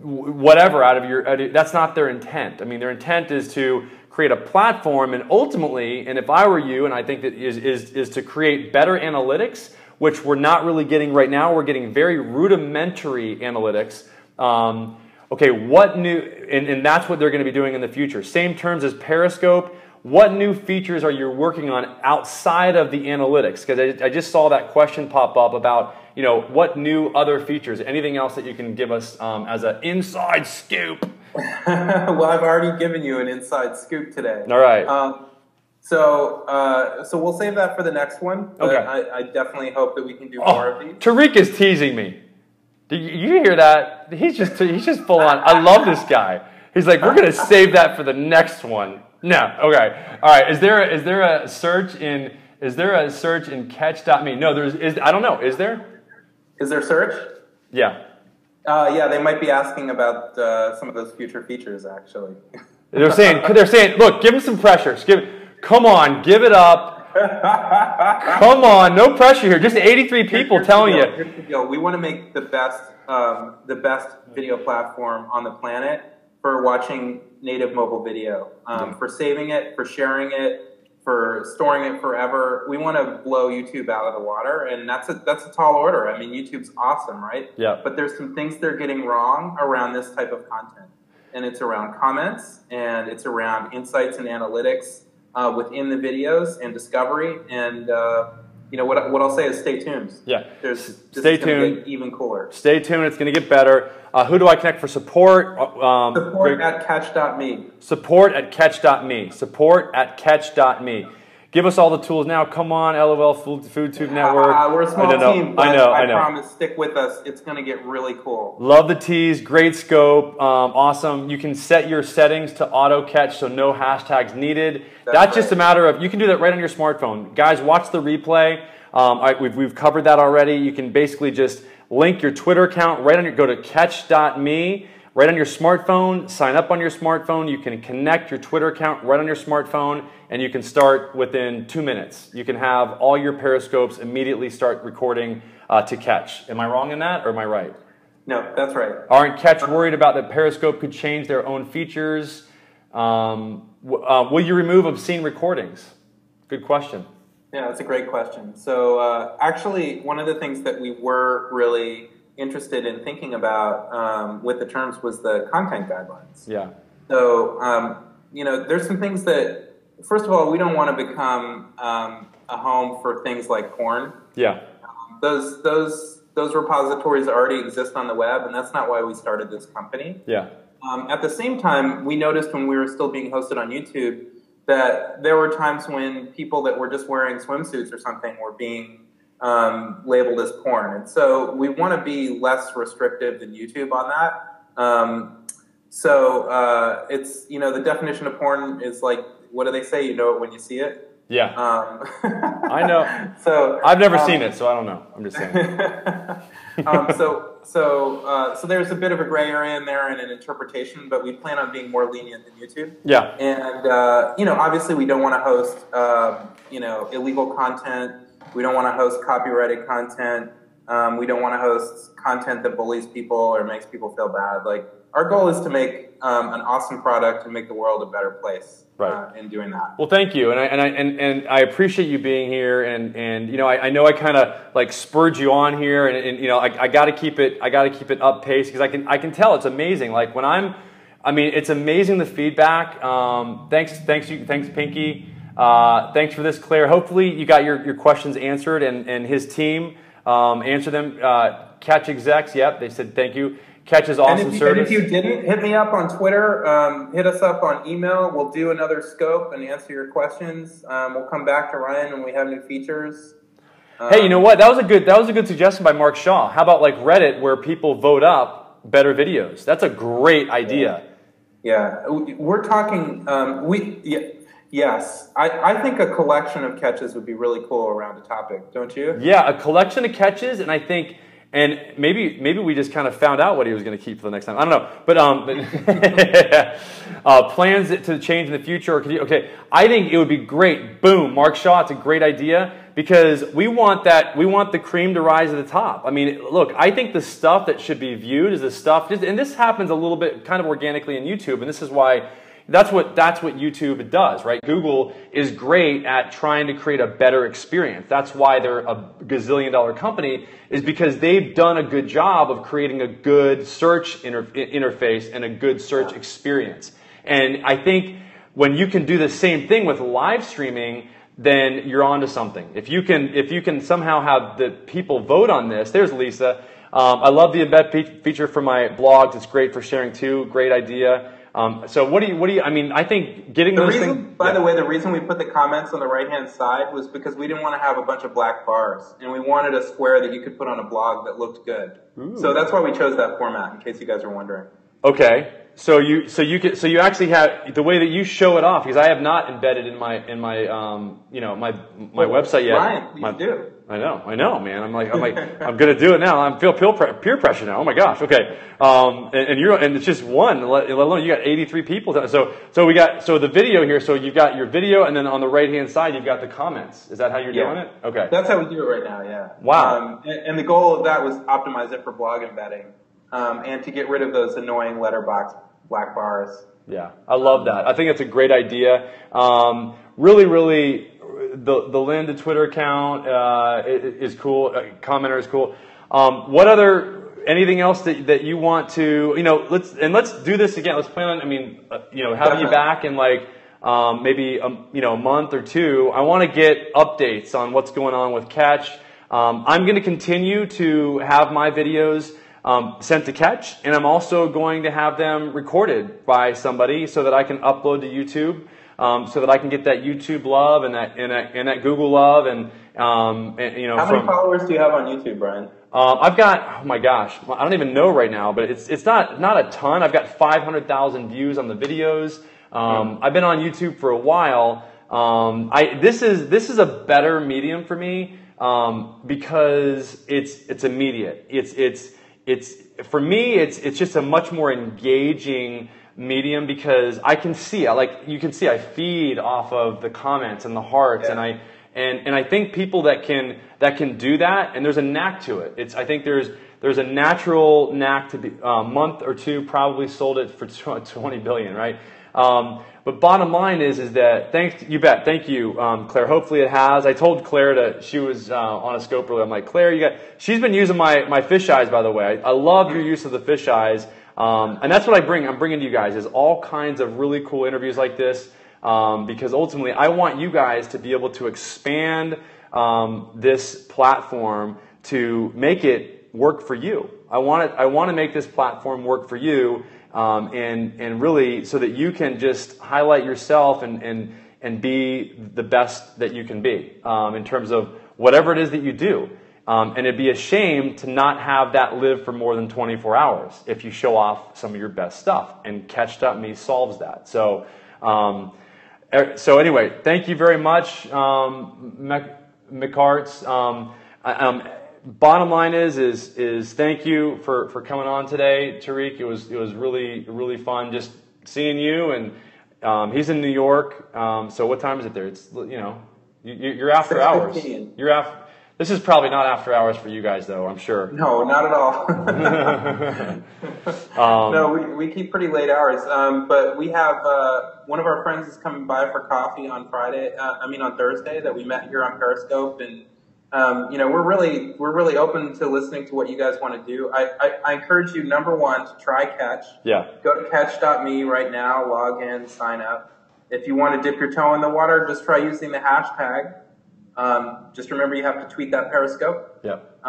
whatever out of your. That's not their intent. I mean, their intent is to create a platform, and ultimately, and if I were you, and I think that is to create better analytics, which we're not really getting right now. We're getting very rudimentary analytics. Okay, what new, and that's what they're going to be doing in the future. Same terms as Periscope. What new features are you working on outside of the analytics? Because I just saw that question pop up about, what new other features? Anything else that you can give us as an inside scoop? Well, I've already given you an inside scoop today. All right. So we'll save that for the next one. But Okay. I definitely hope that we can do more of these. Tariq is teasing me. Did you hear that? He's just full on. I love this guy. He's like, we're gonna save that for the next one. No. Okay. All right. Is there a search in Catch.me? No. I don't know. Is there? Is there search? Yeah. Yeah. They might be asking about some of those future features. Actually. They're saying, look, give him some pressure. Come on, give it up. Come on, no pressure here. Just 83 people telling you. Here's the deal. We want to make the best video platform on the planet for watching native mobile video, for saving it, for sharing it, for storing it forever. We want to blow YouTube out of the water, and that's a tall order. I mean, YouTube's awesome, right? Yeah. But there's some things they're getting wrong around this type of content, and it's around comments, and it's around insights and analytics within the videos and discovery. And what I'll say is stay tuned. Yeah. Stay tuned. Get even cooler. Stay tuned. It's going to get better. Who do I connect for support? Support at catch.me. Support at catch.me. Support at catch.me. Give us all the tools now. Come on, LOL Food Tube Network. We're a small team, but I promise, stick with us. It's going to get really cool. Love the tease. Great scope. Awesome. You can set your settings to auto catch, so no hashtags needed. That's just a matter of, you can do that right on your smartphone. Guys, watch the replay. We've covered that already. You can basically just link your Twitter account go to catch.me. Right on your smartphone, sign up on your smartphone. You can connect your Twitter account right on your smartphone, and you can start within 2 minutes. You can have all your Periscopes immediately start recording to Catch. Am I wrong in that, or am I right? No, that's right. Aren't Catch worried about that Periscope could change their own features? Will you remove obscene recordings? Good question. Yeah, that's a great question. So actually, one of the things that we were really interested in thinking about with the terms was the content guidelines. Yeah. So, there's some things that, first of all, we don't want to become a home for things like porn. Yeah. Those repositories already exist on the web, and that's not why we started this company. Yeah. At the same time, we noticed when we were still being hosted on YouTube that there were times when people that were just wearing swimsuits or something were being labeled as porn. And so we want to be less restrictive than YouTube on that. It's, the definition of porn is like, what do they say? You know it when you see it. Yeah. I know. So I've never seen it, so I don't know. I'm just saying. So there's a bit of a gray area in there and an interpretation, but we plan on being more lenient than YouTube. Yeah. And obviously we don't want to host illegal content. We don't want to host copyrighted content. We don't want to host content that bullies people or makes people feel bad. Like, our goal is to make an awesome product and make the world a better place. Right. In doing that. Well, thank you, and I appreciate you being here, and I know I kind of like spurred you on here, and I got to keep it up pace because I can tell it's amazing. Like when it's amazing the feedback. Thanks Pinky. Thanks for this, Claire. Hopefully you got your questions answered, and his team answered them. Catch execs, yep, they said thank you. Catch's awesome service. And if you didn't, hit me up on Twitter. Hit us up on email. We'll do another scope and answer your questions. We'll come back to Ryan when we have new features. Hey, you know what? That was a good suggestion by Mark Shaw. How about like Reddit, where people vote up better videos? That's a great idea. Yeah, we're talking. Yes, I think a collection of catches would be really cool around a topic, don't you? Yeah, a collection of catches, and I think. And maybe we just kind of found out what he was going to keep for the next time. I don't know, but plans to change in the future. Okay, I think it would be great. Boom, Mark Shaw. It's a great idea because we want the cream to rise to the top. I mean, look, I think the stuff that should be viewed is the stuff, and this happens a little bit kind of organically in YouTube, and this is why. That's what YouTube does, right? Google is great at trying to create a better experience. That's why they're a gazillion-dollar company, is because they've done a good job of creating a good search interface and a good search experience. And I think when you can do the same thing with live streaming, then you're onto something. If you can somehow have the people vote on this, there's Lisa. I love the embed feature for my blogs. It's great for sharing too. Great idea. So what do you, I mean, I think getting those things. By the way, the reason we put the comments on the right-hand side was because we didn't want to have a bunch of black bars, and we wanted a square that you could put on a blog that looked good. Ooh. So that's why we chose that format, in case you guys are wondering. Okay. So you actually have the way that you show it off, because I have not embedded in my website yet. Ryan, you do. I know, man. I'm gonna do it now. I feel peer pressure now. Oh my gosh. Okay. And it's just one. Let alone you got 83 people. So the video here. So you've got your video, and then on the right hand side you've got the comments. Is that how you're doing it? Okay. That's how we do it right now. Yeah. Wow. And the goal of that was optimize it for blog embedding, and to get rid of those annoying letterbox black bars. Yeah, I love that. I think it's a great idea. Really. The Linda Twitter account is cool. Commenter is cool. Anything else that you want to, let's do this again. Let's plan on, having you back in maybe a month or two. I want to get updates on what's going on with Catch. I'm going to continue to have my videos sent to Catch, and I'm also going to have them recorded by somebody so that I can upload to YouTube. So that I can get that YouTube love and that Google love and How many followers do you have on YouTube, Brian? I've got, oh my gosh, I don't even know right now, but it's not a ton. I've got 500,000 views on the videos. I've been on YouTube for a while. This is a better medium for me because it's immediate. For me it's just a much more engaging medium because I can see, you can see I feed off of the comments and the hearts, and I think people that can do that, and there's a knack to it. I think there's a natural knack to be a month or two probably sold it for 20 billion, right? But bottom line is that thank you, Claire. Hopefully it has. I told Claire she was on a scope earlier. I'm like, Claire, she's been using my fish eyes, by the way. I love your use of the fish eyes. And that's what I'm bringing to you guys is all kinds of really cool interviews like this. because ultimately I want you guys to be able to expand this platform to make it work for you. I want to make this platform work for you, and really so that you can just highlight yourself and be the best that you can be in terms of whatever it is that you do. And it'd be a shame to not have that live for more than 24 hours if you show off some of your best stuff. And Catch.me solves that. So anyway, thank you very much, McCarts. Bottom line is thank you for coming on today, Tarikh. It was really fun just seeing you, and he's in New York. So what time is it there? It's you're after hours. You're after. This is probably not after hours for you guys, though, I'm sure. No, not at all. No, we keep pretty late hours. But we have one of our friends is coming by for coffee on on Thursday that we met here on Periscope, and we're really open to listening to what you guys want to do. I encourage you, number one, to try Catch. Yeah. Go to catch.me right now, log in, sign up. If you want to dip your toe in the water, just try using the hashtag. Just remember you have to tweet that Periscope. Yep.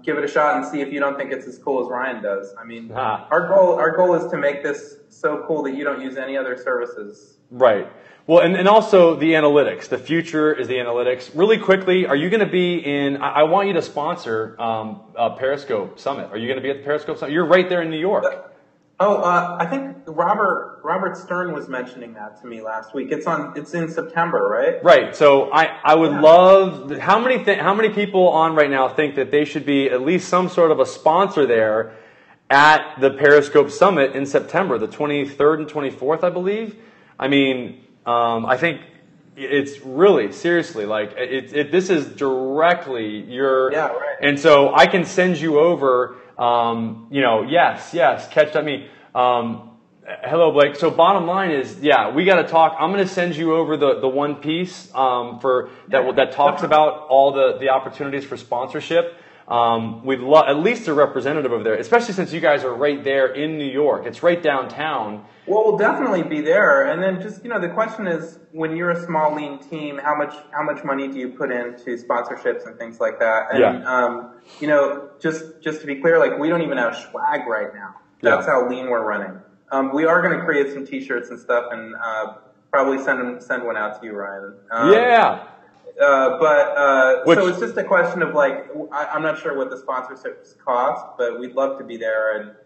Give it a shot and see if you don't think it's as cool as Ryan does. I mean, our goal is to make this so cool that you don't use any other services. Right. Well, and also the analytics. The future is the analytics. Really quickly, are you going to be in? I want you to sponsor a Periscope Summit. Are you going to be at the Periscope Summit? You're right there in New York. I think Robert Stern was mentioning that to me last week. It's in September, right? Right. So I would love. How many people on right now think that they should be at least some sort of a sponsor there at the Periscope Summit in September, the 23rd and 24th, I believe. I mean, I think it's really seriously like this is directly your. Yeah. Right. And so I can send you over. Yes, Catch.me. Hello, Blake. So bottom line is, we got to talk. I'm going to send you over the one piece that talks about all the opportunities for sponsorship. We'd love at least a representative over there, especially since you guys are right there in New York. It's right downtown. Well, we'll definitely be there. And then just, the question is, when you're a small, lean team, how much money do you put into sponsorships and things like that? And, just to be clear, like, we don't even have swag right now. That's how lean we're running. We are going to create some t-shirts and stuff and, probably send one out to you, Ryan. So it's just a question of like, I'm not sure what the sponsorships cost, but we'd love to be there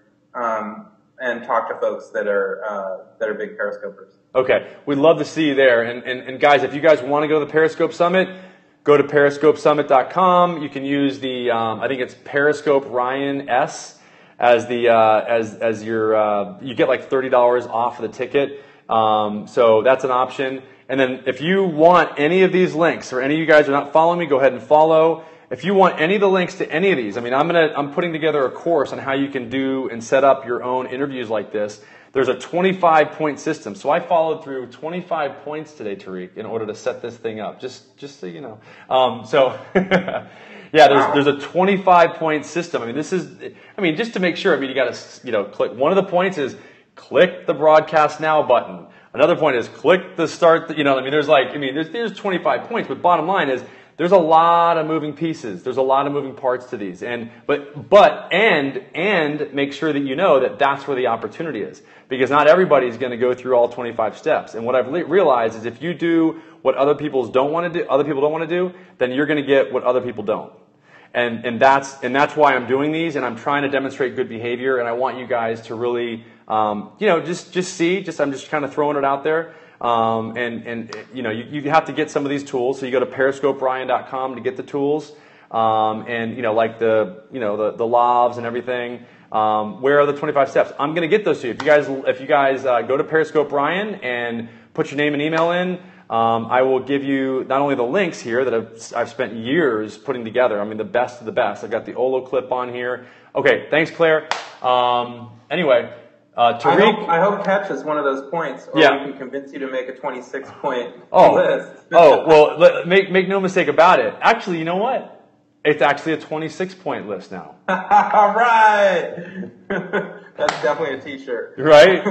and talk to folks that are big Periscopers. Okay, we'd love to see you there. And guys, if you guys want to go to the Periscope Summit, go to periscopesummit.com. You can use the I think it's Periscope Ryan S as the as your you get like $30 off of the ticket. So that's an option. And then if you want any of these links, or any of you guys are not following me, go ahead and follow. If you want any of the links to any of these, I mean, I'm putting together a course on how you can do and set up your own interviews like this. There's a 25-point system. So I followed through 25 points today, Tarikh, in order to set this thing up, just so you know. There's a 25-point system. I mean, just to make sure, you got to, click. One of the points is click the broadcast now button. Another point is click the start, there's 25 points, but bottom line is there's a lot of moving pieces. There's a lot of moving parts to these. And make sure that you know that that's where the opportunity is. Because not everybody's going to go through all 25 steps. And what I've realized is if you do what other people don't want to do, then you're going to get what other people don't. And that's why I'm doing these, and I'm trying to demonstrate good behavior, and I want you guys to really just see, I'm just kind of throwing it out there. You have to get some of these tools. So you go to periscoperyan.com to get the tools. Like the lavs and everything. Where are the 25 steps? I'm going to get those to you. If you guys go to Periscope Ryan and put your name and email in, I will give you not only the links here that I've spent years putting together. I mean, the best of the best. I've got the Olo clip on here. Okay, thanks, Claire. Anyway, Tarikh. I hope Catch is one of those points, or we can convince you to make a 26-point list. Well, make no mistake about it. Actually, you know what? It's actually a 26-point list now. All right. That's definitely a t-shirt. Right?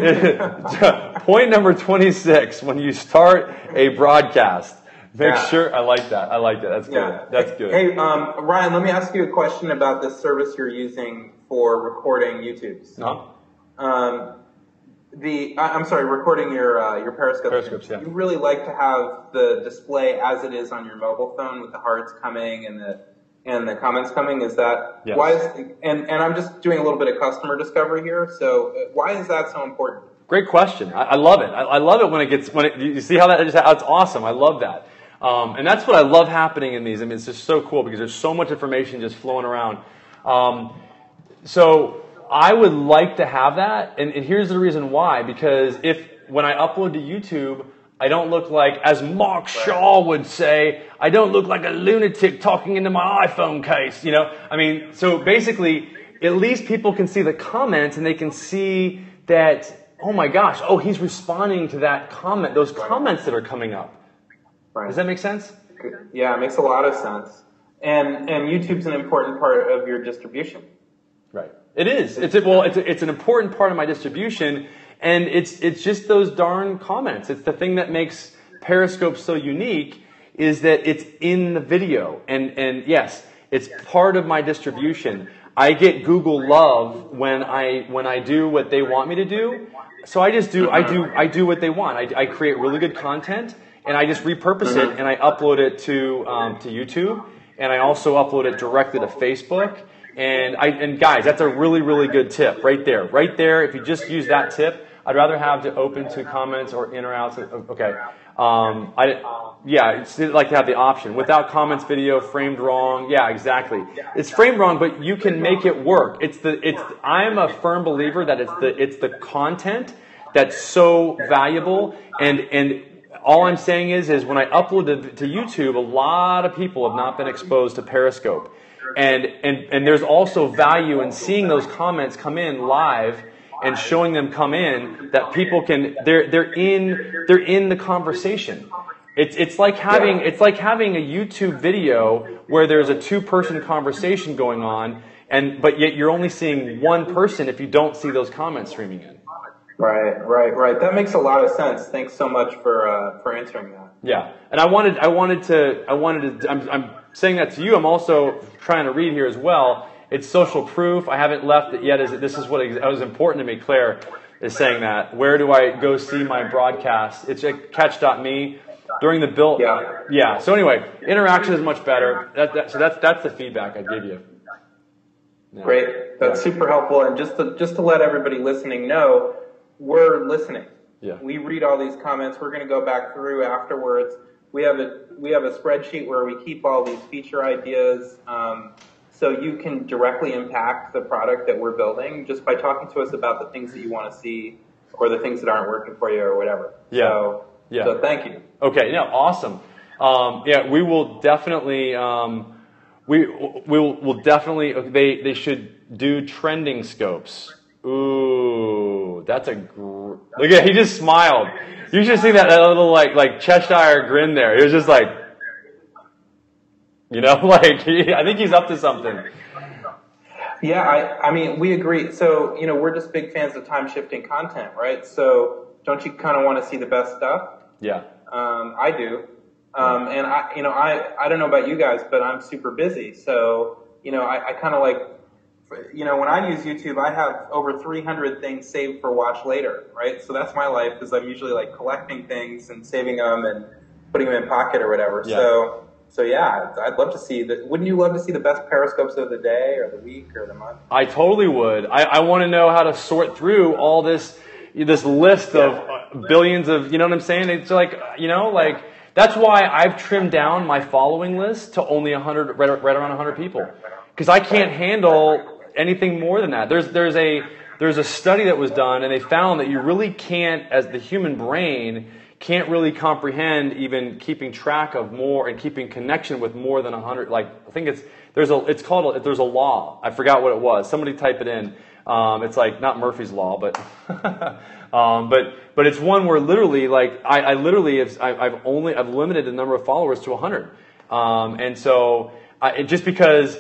Point number 26, when you start a broadcast, make sure, I like that. That's good. Yeah. That's good. Hey, Ryan, let me ask you a question about this service you're using for recording YouTubes. I'm sorry, recording your Periscope. Periscopes, yeah. You really like to have the display as it is on your mobile phone with the hearts coming and the comments coming. Is that why? And I'm just doing a little bit of customer discovery here. So why is that so important? Great question. I love it. I love it when you see how that's awesome. I love that. And that's what I love happening in these. I mean, it's just so cool because there's so much information just flowing around. So I would like to have that, and here's the reason why. Because when I upload to YouTube, I don't look like, as Mark Shaw would say, I don't look like a lunatic talking into my iPhone case. You know, I mean, so basically, at least people can see the comments and they can see that, oh my gosh, he's responding to that comment, those comments that are coming up. Right. Does that make sense? Yeah, it makes a lot of sense. And YouTube's an important part of your distribution. Right. It is. It's an important part of my distribution, and it's just those darn comments. It's the thing that makes Periscope so unique, is that it's in the video, and yes, it's part of my distribution. I get Google love when I do what they want me to do. So I do what they want. I create really good content, and I just repurpose it and I upload it to YouTube, and I also upload it directly to Facebook. And guys, that's a really, really good tip right there. Right there, if you just use that tip, I'd rather have to open to comments or in or out. Okay. It's like to have the option. Without comments video, framed wrong. Yeah, exactly. It's framed wrong, but you can make it work. I'm a firm believer that it's the content that's so valuable, and all I'm saying is when I upload to YouTube, a lot of people have not been exposed to Periscope. And there's also value in seeing those comments come in live and showing them come in, that people can, they're in the conversation. It's like having a YouTube video where there's a 2-person conversation going on, but yet you're only seeing one person if you don't see those comments streaming in. Right. That makes a lot of sense. Thanks so much for answering that. Yeah, and I'm saying that to you. I'm also trying to read here as well. It's social proof. I haven't left it yet. This is what it was important to me. Claire is saying that. Where do I go see my broadcast? It's at catch.me during the build. Yeah. So anyway, interaction is much better. So that's the feedback I give you. Yeah. Great. That's super helpful. And just to let everybody listening know, we're listening. Yeah. We read all these comments. We're going to go back through afterwards. We have a spreadsheet where we keep all these feature ideas, so you can directly impact the product that we're building just by talking to us about the things that you want to see or the things that aren't working for you or whatever. So thank you. Okay. Yeah. Awesome. We will definitely. We'll definitely. They should do trending scopes. Ooh, that's look at, he just smiled. You should see that little like Cheshire grin there. He was just like, I think he's up to something. Yeah, I mean, we agree. So, we're just big fans of time-shifting content, right? So, don't you kind of want to see the best stuff? Yeah. I do. And I don't know about you guys, but I'm super busy. So, I kind of like, when I use YouTube, I have over 300 things saved for watch later, right? So that's my life, because I'm usually like collecting things and saving them and putting them in pocket or whatever. Yeah. So yeah, I'd love to see that. Wouldn't you love to see the best Periscopes of the day or the week or the month? I totally would. I want to know how to sort through all this list of billions of, you know what I'm saying? It's like, that's why I've trimmed down my following list to only 100, right around 100 people. Because I can't handle anything more than that. There's a study that was done, and they found that you really can't, as the human brain, can't really comprehend even keeping track of more and keeping connection with more than 100. Like, I think there's a law. I forgot what it was. Somebody type it in. It's like not Murphy's Law, but but it's one where literally, like, I've limited the number of followers to 100, and so just because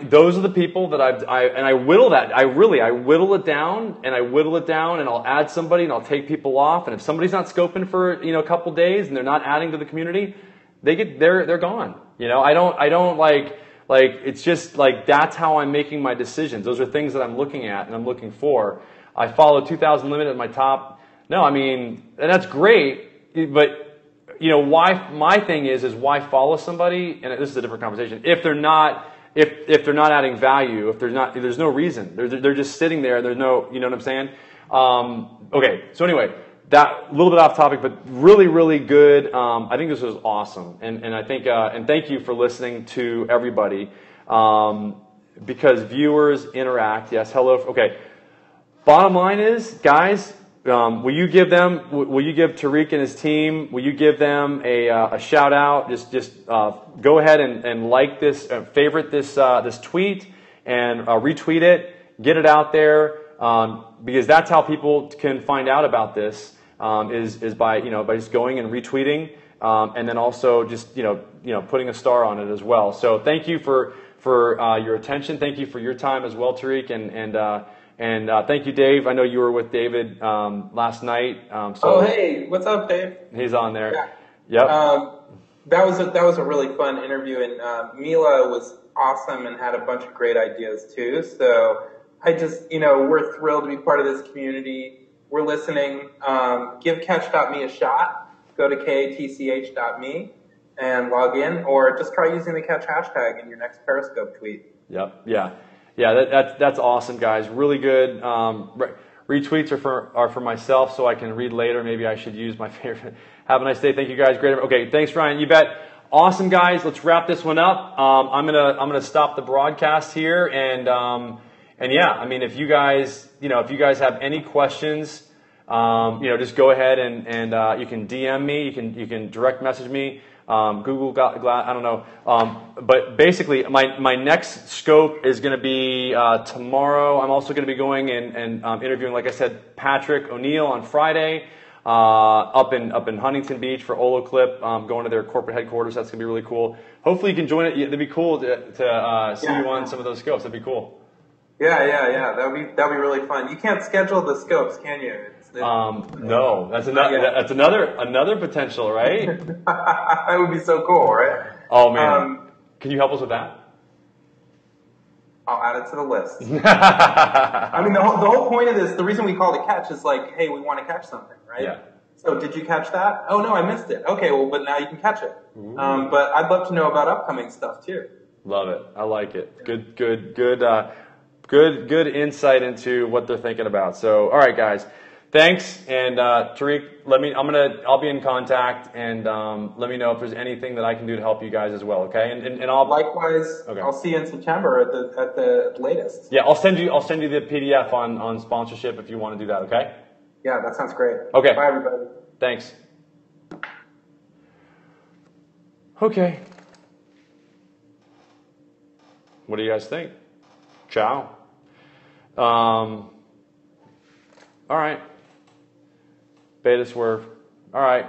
those are the people that I whittle it down and I'll add somebody and I'll take people off. And if somebody's not scoping for, a couple days and they're not adding to the community, they're gone. I don't like it's just like, that's how I'm making my decisions. Those are things that I'm looking at and I'm looking for. I follow 2,000 limit at my top. No, and that's great, but why, my thing is why follow somebody? And this is a different conversation. If they're not adding value, if there's no reason, they're just sitting there. There's no, you know what I'm saying? Okay. So anyway, that a little bit off topic, but really, really good. I think this was awesome. And I think, and thank you for listening to everybody. Because viewers interact. Yes. Hello. Okay. Bottom line is, guys, will you give Tarikh and his team, will you give them a shout out? Just go ahead and like this, favorite this tweet and retweet it, get it out there, because that's how people can find out about this, is by just going and retweeting, and then also just, putting a star on it as well. So thank you for your attention. Thank you for your time as well, Tarikh, and thank you, Dave. I know you were with David last night. Hey, what's up, Dave? He's on there. Yeah. Yep. That was a really fun interview, and Mila was awesome and had a bunch of great ideas too. So I just, we're thrilled to be part of this community. We're listening. Give catch.me a shot. Go to katch.me and log in, or just try using the catch hashtag in your next Periscope tweet. Yep. Yeah. Yeah, that's awesome, guys. Really good. Retweets are for myself, so I can read later. Maybe I should use my favorite. Have a nice day. Thank you, guys. Great. Okay, thanks, Ryan. You bet. Awesome, guys. Let's wrap this one up. I'm gonna stop the broadcast here, and yeah, if you guys have any questions, just go ahead and you can DM me. You can direct message me. Google Glass, I don't know. But basically, my next scope is going to be tomorrow. I'm also going to be going and interviewing, like I said, Patrick O'Neill on Friday up in Huntington Beach for Oloclip, going to their corporate headquarters. That's going to be really cool. Hopefully you can join it. It'd be cool to see you on some of those scopes. That'd be cool. Yeah. That'd be really fun. You can't schedule the scopes, can you? No, that's another potential, right? That would be so cool, right? Oh man, can you help us with that? I'll add it to the list. The whole point of this, the reason we call it catch is like, hey, we want to catch something, right? Yeah. So did you catch that? Oh no, I missed it. Okay, well, but now you can catch it. But I'd love to know about upcoming stuff too. Love it. I like it. Good insight into what they're thinking about. So, all right, guys. Thanks, and Tarikh, I'll be in contact, and let me know if there's anything that I can do to help you guys as well, okay? And I'll likewise. Okay. I'll see you in September at the latest. Yeah, I'll send you the PDF on sponsorship if you want to do that, okay? Yeah, that sounds great. Okay. Bye, everybody. Thanks. Okay. What do you guys think? Ciao. All right. Beta swerve. All right.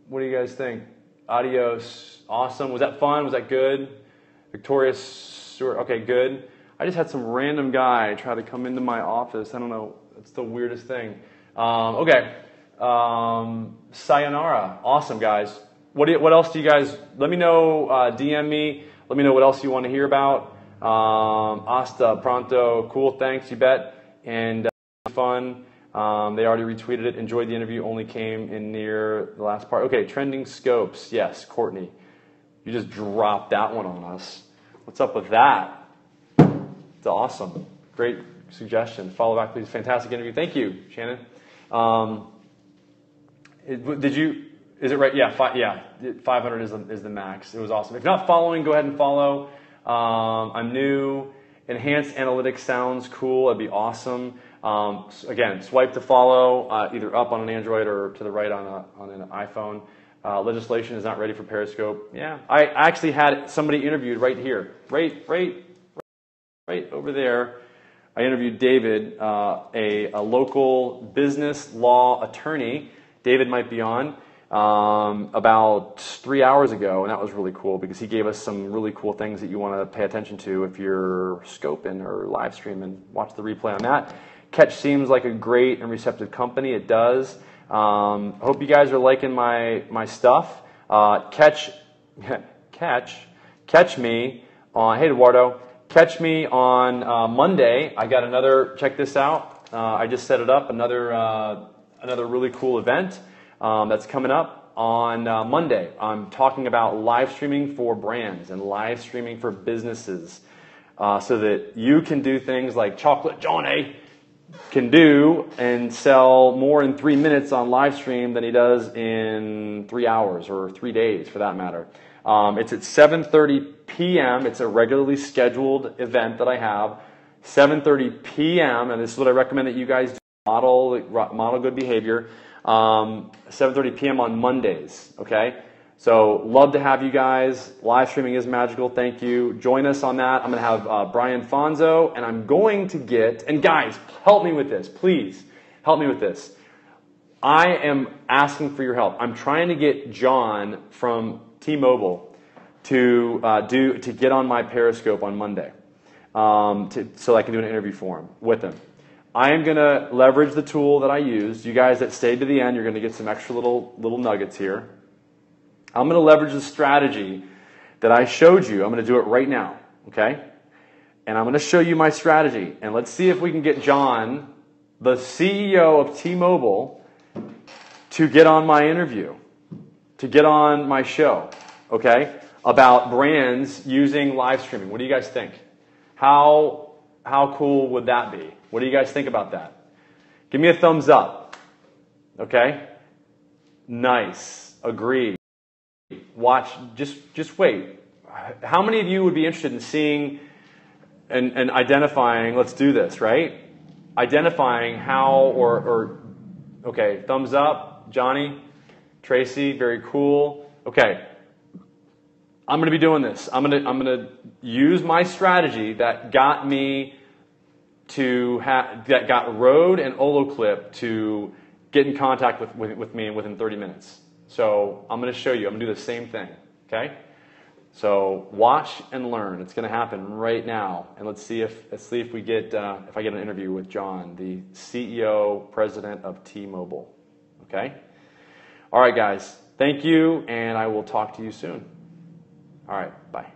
What do you guys think? Adios. Awesome. Was that fun? Was that good? Victoria Stewart. Okay, good. I just had some random guy try to come into my office. I don't know. It's the weirdest thing. Okay. Sayonara. Awesome, guys. What else do you guys? Let me know. DM me. Let me know what else you want to hear about. Hasta pronto. Cool. Thanks. You bet. And fun. They already retweeted it. Enjoyed the interview. Only came in near the last part. Okay, trending scopes. Yes, Courtney. You just dropped that one on us. What's up with that? It's awesome. Great suggestion. Follow back, please. Fantastic interview. Thank you, Shannon. Is it right? Yeah, 500 is the max. It was awesome. If you're not following, go ahead and follow. I'm new. Enhanced analytics sounds cool. That'd be awesome. Again, swipe to follow, either up on an Android or to the right on an iPhone. Legislation is not ready for Periscope. Yeah, I actually had somebody interviewed right here, right over there. I interviewed David, a local business law attorney. David might be on. about 3 hours ago, and that was really cool because he gave us some really cool things that you want to pay attention to if you're scoping or live streaming. Watch the replay on that. Catch seems like a great and receptive company. It does. I hope you guys are liking my stuff. Catch me on, hey Eduardo, catch me on Monday. I got another, check this out. I just set it up, another really cool event that's coming up on Monday. I'm talking about live streaming for brands and live streaming for businesses so that you can do things like Chocolate Johnny can do and sell more in 3 minutes on live stream than he does in 3 hours or 3 days for that matter. It's at 7:30 p.m. It's a regularly scheduled event that I have. 7:30 p.m. and this is what I recommend that you guys do. Model good behavior. 7:30 p.m. on Mondays. Okay. So love to have you guys. Live streaming is magical. Thank you. Join us on that. I'm going to have Brian Fonzo, and I'm going to get, and guys, help me with this. Please help me with this. I am asking for your help. I'm trying to get John from T-Mobile to get on my Periscope on Monday so I can do an interview for him with him. I am going to leverage the tool that I used. You guys that stayed to the end, you're going to get some extra little nuggets here. I'm going to leverage the strategy that I showed you. I'm going to do it right now, okay? And I'm going to show you my strategy. And let's see if we can get John, the CEO of T-Mobile, to get on my interview, to get on my show, okay, about brands using live streaming. What do you guys think? How cool would that be? What do you guys think about that? Give me a thumbs up, okay? Nice. Agree. Watch, just wait. How many of you would be interested in seeing and identifying, let's do this, right? Identifying how okay, thumbs up, Johnny, Tracy, very cool. Okay, I'm going to be doing this. I'm going to use my strategy that got me that got Rode and Oloclip to get in contact with me within 30 minutes. So I'm going to show you. I'm going to do the same thing, okay? So watch and learn. It's going to happen right now. And let's see if we get if I get an interview with John, the CEO, president of T-Mobile. Okay? All right, guys. Thank you, and I will talk to you soon. All right, bye.